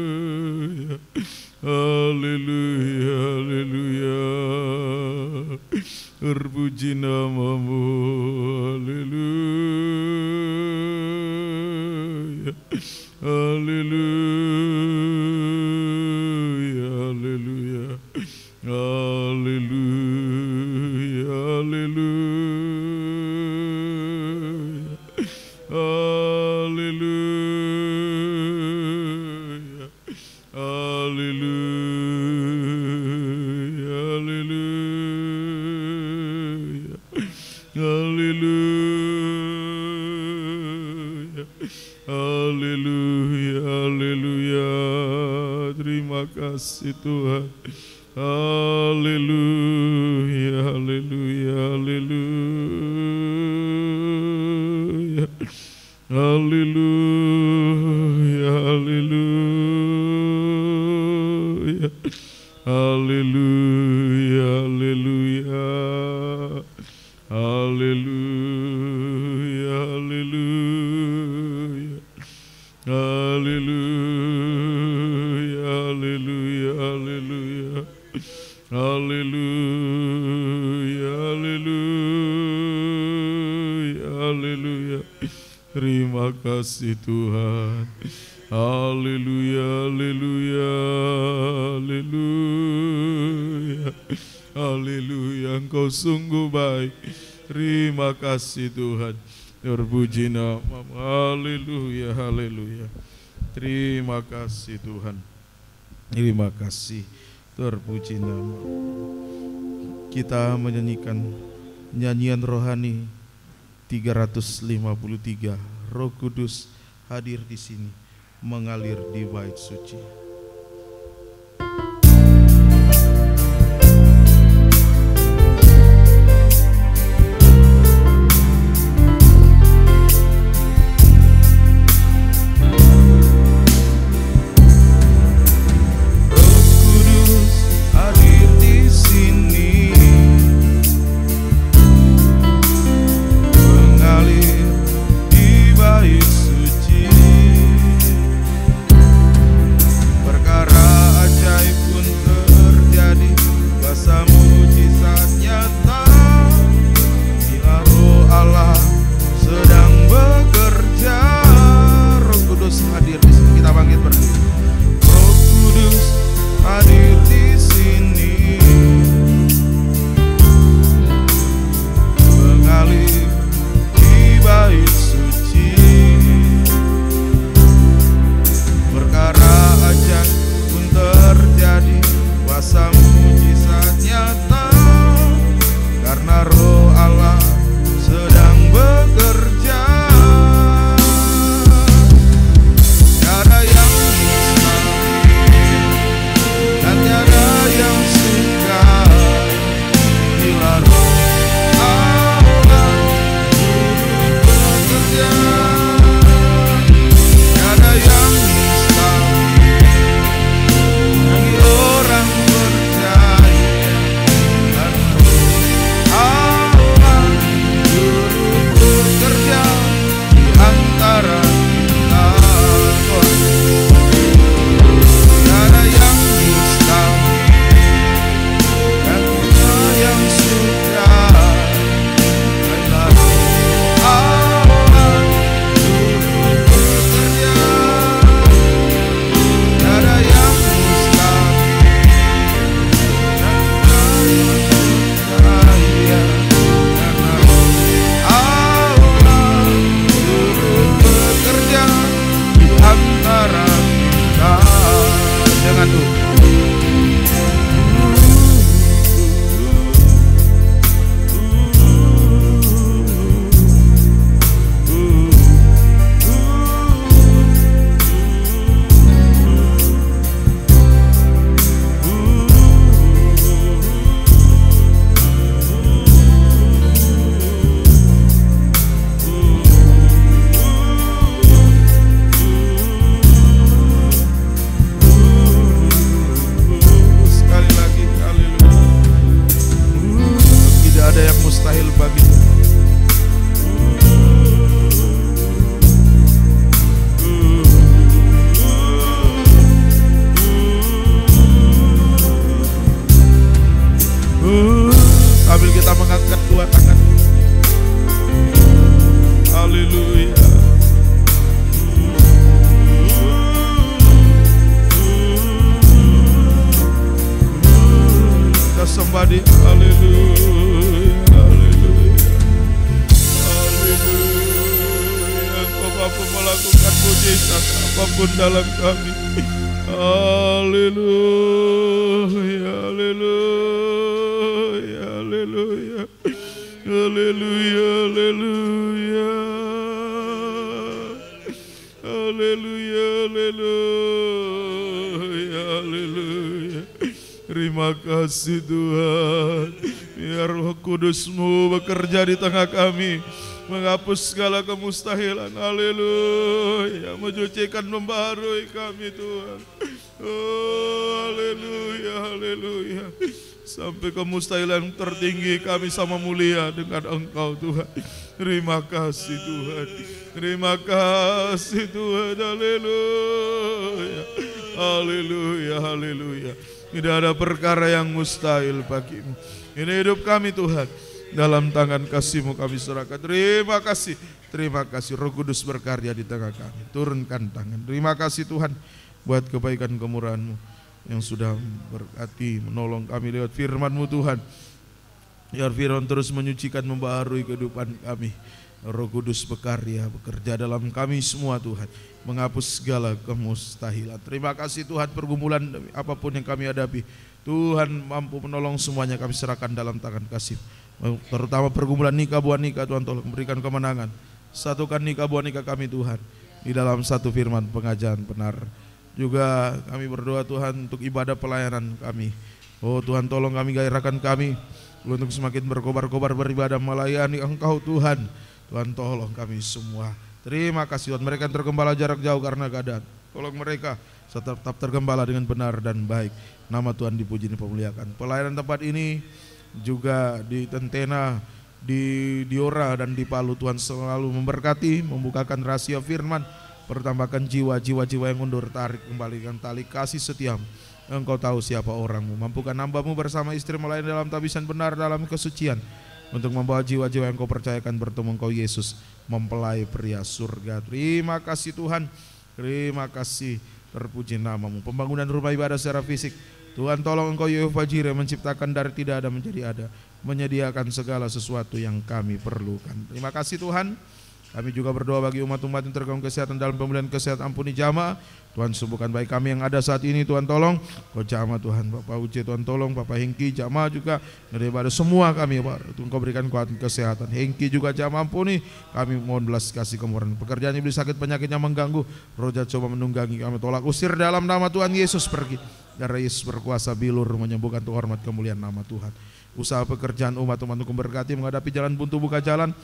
Haleluya. Haleluya. Haleluya. Terpuji nama-Mu. Haleluya. Haleluya. Haleluya. Haleluya. Haleluya. Haleluya. Haleluya. Haleluya. Haleluya. Haleluya. Terima kasih Tuhan. Haleluya. Haleluya. Haleluya. Haleluya. Haleluya. Haleluya. Haleluya. Haleluya. Haleluya. Haleluya. Haleluya. Haleluya. Terima kasih Tuhan. Haleluya, haleluya, haleluya. Haleluya, Engkau sungguh baik. Terima kasih Tuhan. Terpuji namamu. Haleluya, haleluya. Terima kasih Tuhan. Terima kasih. Terpuji namamu. Kita menyanyikan nyanyian rohani 353. Roh Kudus hadir di sini, mengalir di bait suci. Dalam kami. Haleluya, haleluya, haleluya, haleluya, haleluya, haleluya, haleluya, haleluya. Terima kasih Tuhan. Biar Roh Kudus-Mu bekerja di tengah kami, menghapus segala kemustahilan. Haleluya. Mencucikan, membaharui kami Tuhan. Oh, haleluya, haleluya. Sampai kemustahilan tertinggi kami sama mulia dengan Engkau Tuhan. Terima kasih Tuhan. Terima kasih Tuhan. Haleluya. Haleluya, haleluya. Tidak ada perkara yang mustahil bagimu. Ini hidup kami Tuhan. Dalam tangan kasih-Mu kami serahkan. Terima kasih Roh Kudus berkarya di tengah kami. Turunkan tangan. Terima kasih Tuhan buat kebaikan kemurahan-Mu yang sudah berkati menolong kami lewat firman-Mu Tuhan. Biar firman terus menyucikan, membaharui kehidupan kami. Roh Kudus bekerja dalam kami semua Tuhan, menghapus segala kemustahilan. Terima kasih Tuhan, pergumulan apapun yang kami hadapi, Tuhan mampu menolong semuanya, kami serahkan dalam tangan kasih. Terutama pergumulan nikah buah nikah, Tuhan tolong berikan kemenangan. Satukan nikah buah nikah kami Tuhan di dalam satu firman pengajaran benar. Juga kami berdoa Tuhan untuk ibadah pelayanan kami. Oh Tuhan tolong kami, gairahkan kami untuk semakin berkobar-kobar beribadah melayani Engkau Tuhan. Tuhan tolong kami semua. Terima kasih Tuhan, mereka yang tergembala jarak jauh karena keadaan, tolong mereka tetap tergembala dengan benar dan baik. Nama Tuhan dipuji dan dimuliakan. Pelayanan tempat ini juga di Tentena, di Diora dan di Palu, Tuhan selalu memberkati, membukakan rahasia firman, pertambahkan jiwa-jiwa yang mundur, tarik kembalikan tali kasih setiamu. Engkau tahu siapa orangmu, mampukan hamba-Mu bersama istri melayani dalam tabisan benar dalam kesucian, untuk membawa jiwa-jiwa yang Kau percayakan bertemu Engkau Yesus, mempelai pria surga. Terima kasih Tuhan, terima kasih, terpuji nama-Mu. Pembangunan rumah ibadah secara fisik, Tuhan tolong Engkau Yehova Jireh menciptakan dari tidak ada menjadi ada, menyediakan segala sesuatu yang kami perlukan. Terima kasih Tuhan. Kami juga berdoa bagi umat-umat yang terganggu kesehatan dalam pemulihan kesehatan, ampuni jamaah. Tuhan sembuhkan baik kami yang ada saat ini, Tuhan tolong. Kau jamaah Tuhan, Bapak Uce Tuhan tolong, Bapak Hengki jamaah juga, daripada semua kami Tuhan Kau berikan kekuatan kesehatan. Hengki juga jamaah ampuni, kami mohon belas kasih kemurahan. Pekerjaan iblis sakit penyakitnya mengganggu, roh jahat coba menunggangi, kami tolak usir dalam nama Tuhan Yesus pergi. Darah Yesus berkuasa bilur menyembuhkan untuk hormat kemuliaan nama Tuhan. Usaha pekerjaan umat-umat untuk berkati, menghadapi jalan buntu buka jalan,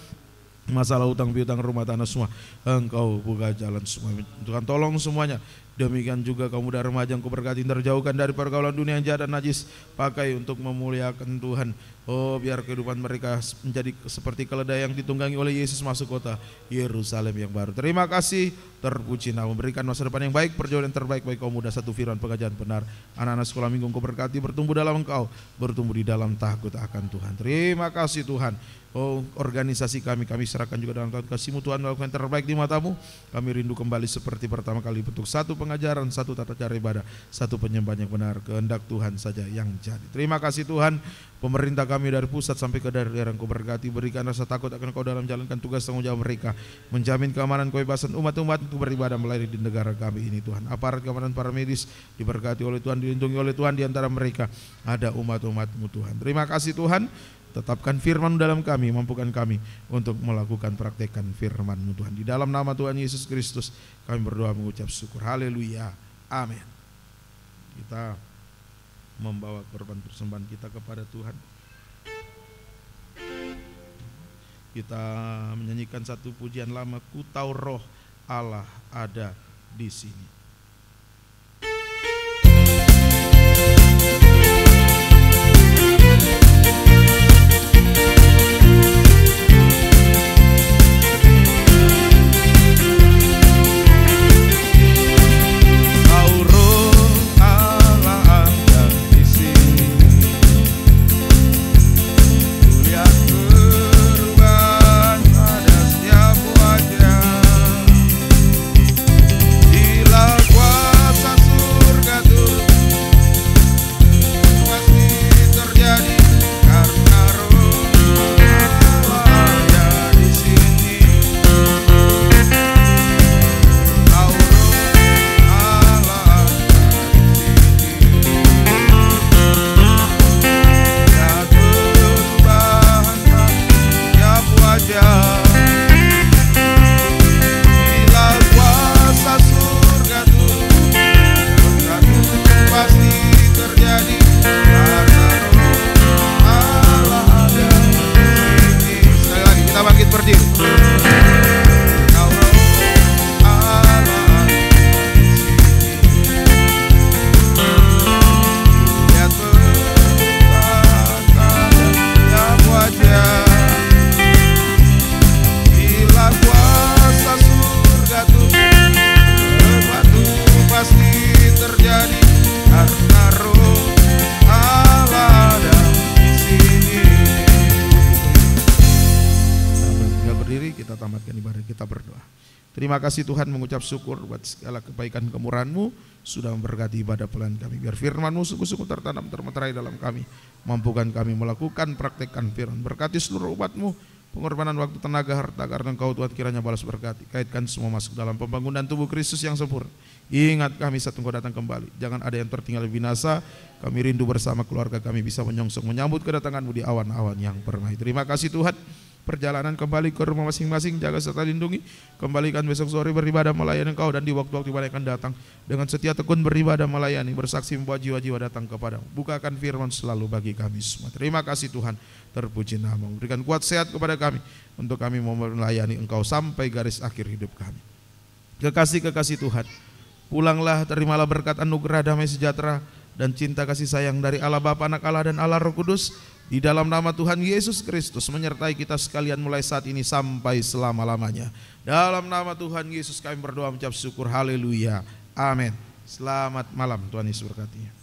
masalah utang piutang rumah tanah semua Engkau buka jalan semua. Tuhan tolong semuanya. Demikian juga kaum muda remaja yang Kau berkati, terjauhkan dari pergaulan dunia yang jahat dan najis, pakai untuk memuliakan Tuhan. Oh biar kehidupan mereka menjadi seperti keledai yang ditunggangi oleh Yesus masuk kota Yerusalem yang baru. Terima kasih, terpuji nama, memberikan masa depan yang baik, perjalanan yang terbaik bagi kaum muda, satu firman pengajaran benar. Anak-anak sekolah minggu Kau berkati, bertumbuh dalam Engkau, bertumbuh di dalam takut akan Tuhan. Terima kasih Tuhan. Oh organisasi kami serahkan juga dalam tangan kasih-Mu Tuhan, melakukan yang terbaik di mata-Mu. Kami rindu kembali seperti pertama kali, bentuk satu pengajaran, satu tata cara ibadah, satu penyembahan yang benar, kehendak Tuhan saja yang jadi. Terima kasih Tuhan. Pemerintah kami dari pusat sampai ke daerah Kau berkati, berikan rasa takut akan Kau dalam menjalankan tugas tanggung jawab mereka, menjamin keamanan kebebasan umat-umat untuk beribadah melayani di negara kami ini Tuhan. Aparat keamanan para medis diberkati oleh Tuhan, dilindungi oleh Tuhan, di antara mereka ada umat-umat-Mu Tuhan. Terima kasih Tuhan. Tetapkan firman dalam kami, mampukan kami untuk melakukan praktekan firman-Mu Tuhan. Di dalam nama Tuhan Yesus Kristus kami berdoa mengucap syukur. Haleluya. Amin. Kita membawa korban persembahan kita kepada Tuhan. Kita menyanyikan satu pujian lama, Ku Tahu Roh Allah ada di sini. Love kita tamatkan ibadah, kita berdoa. Terima kasih Tuhan, mengucap syukur buat segala kebaikan kemurahan-Mu sudah memberkati ibadah pelayan kami. Biar firman-Mu sungguh-sungguh tertanam termeterai dalam kami, mampukan kami melakukan, praktekkan firman. Berkati seluruh umat-Mu, pengorbanan waktu, tenaga, harta, karena Engkau Tuhan kiranya balas berkati. Kaitkan semua masuk dalam pembangunan tubuh Kristus yang sempurna. Ingat kami saat Engkau datang kembali, jangan ada yang tertinggal binasa. Kami rindu bersama keluarga kami bisa menyongsong menyambut kedatangan-Mu di awan-awan yang permai. Terima kasih Tuhan. Perjalanan kembali ke rumah masing-masing, jaga serta lindungi. Kembalikan besok sore beribadah melayani Engkau, dan di waktu-waktu yang akan datang dengan setia tekun beribadah melayani, bersaksi membawa jiwa-jiwa datang kepadamu. Bukakan firman selalu bagi kami semua. Terima kasih Tuhan, terpuji nama-Mu. Berikan kuat sehat kepada kami untuk kami mau melayani Engkau sampai garis akhir hidup kami. Kekasih-kekasih Tuhan, pulanglah, terimalah berkat anugerah damai sejahtera dan cinta kasih sayang dari Allah Bapa, Anak Allah, dan Allah Roh Kudus di dalam nama Tuhan Yesus Kristus menyertai kita sekalian mulai saat ini sampai selama-lamanya. Dalam nama Tuhan Yesus kami berdoa mengucap syukur. Haleluya. Amin. Selamat malam, Tuhan Yesus berkati.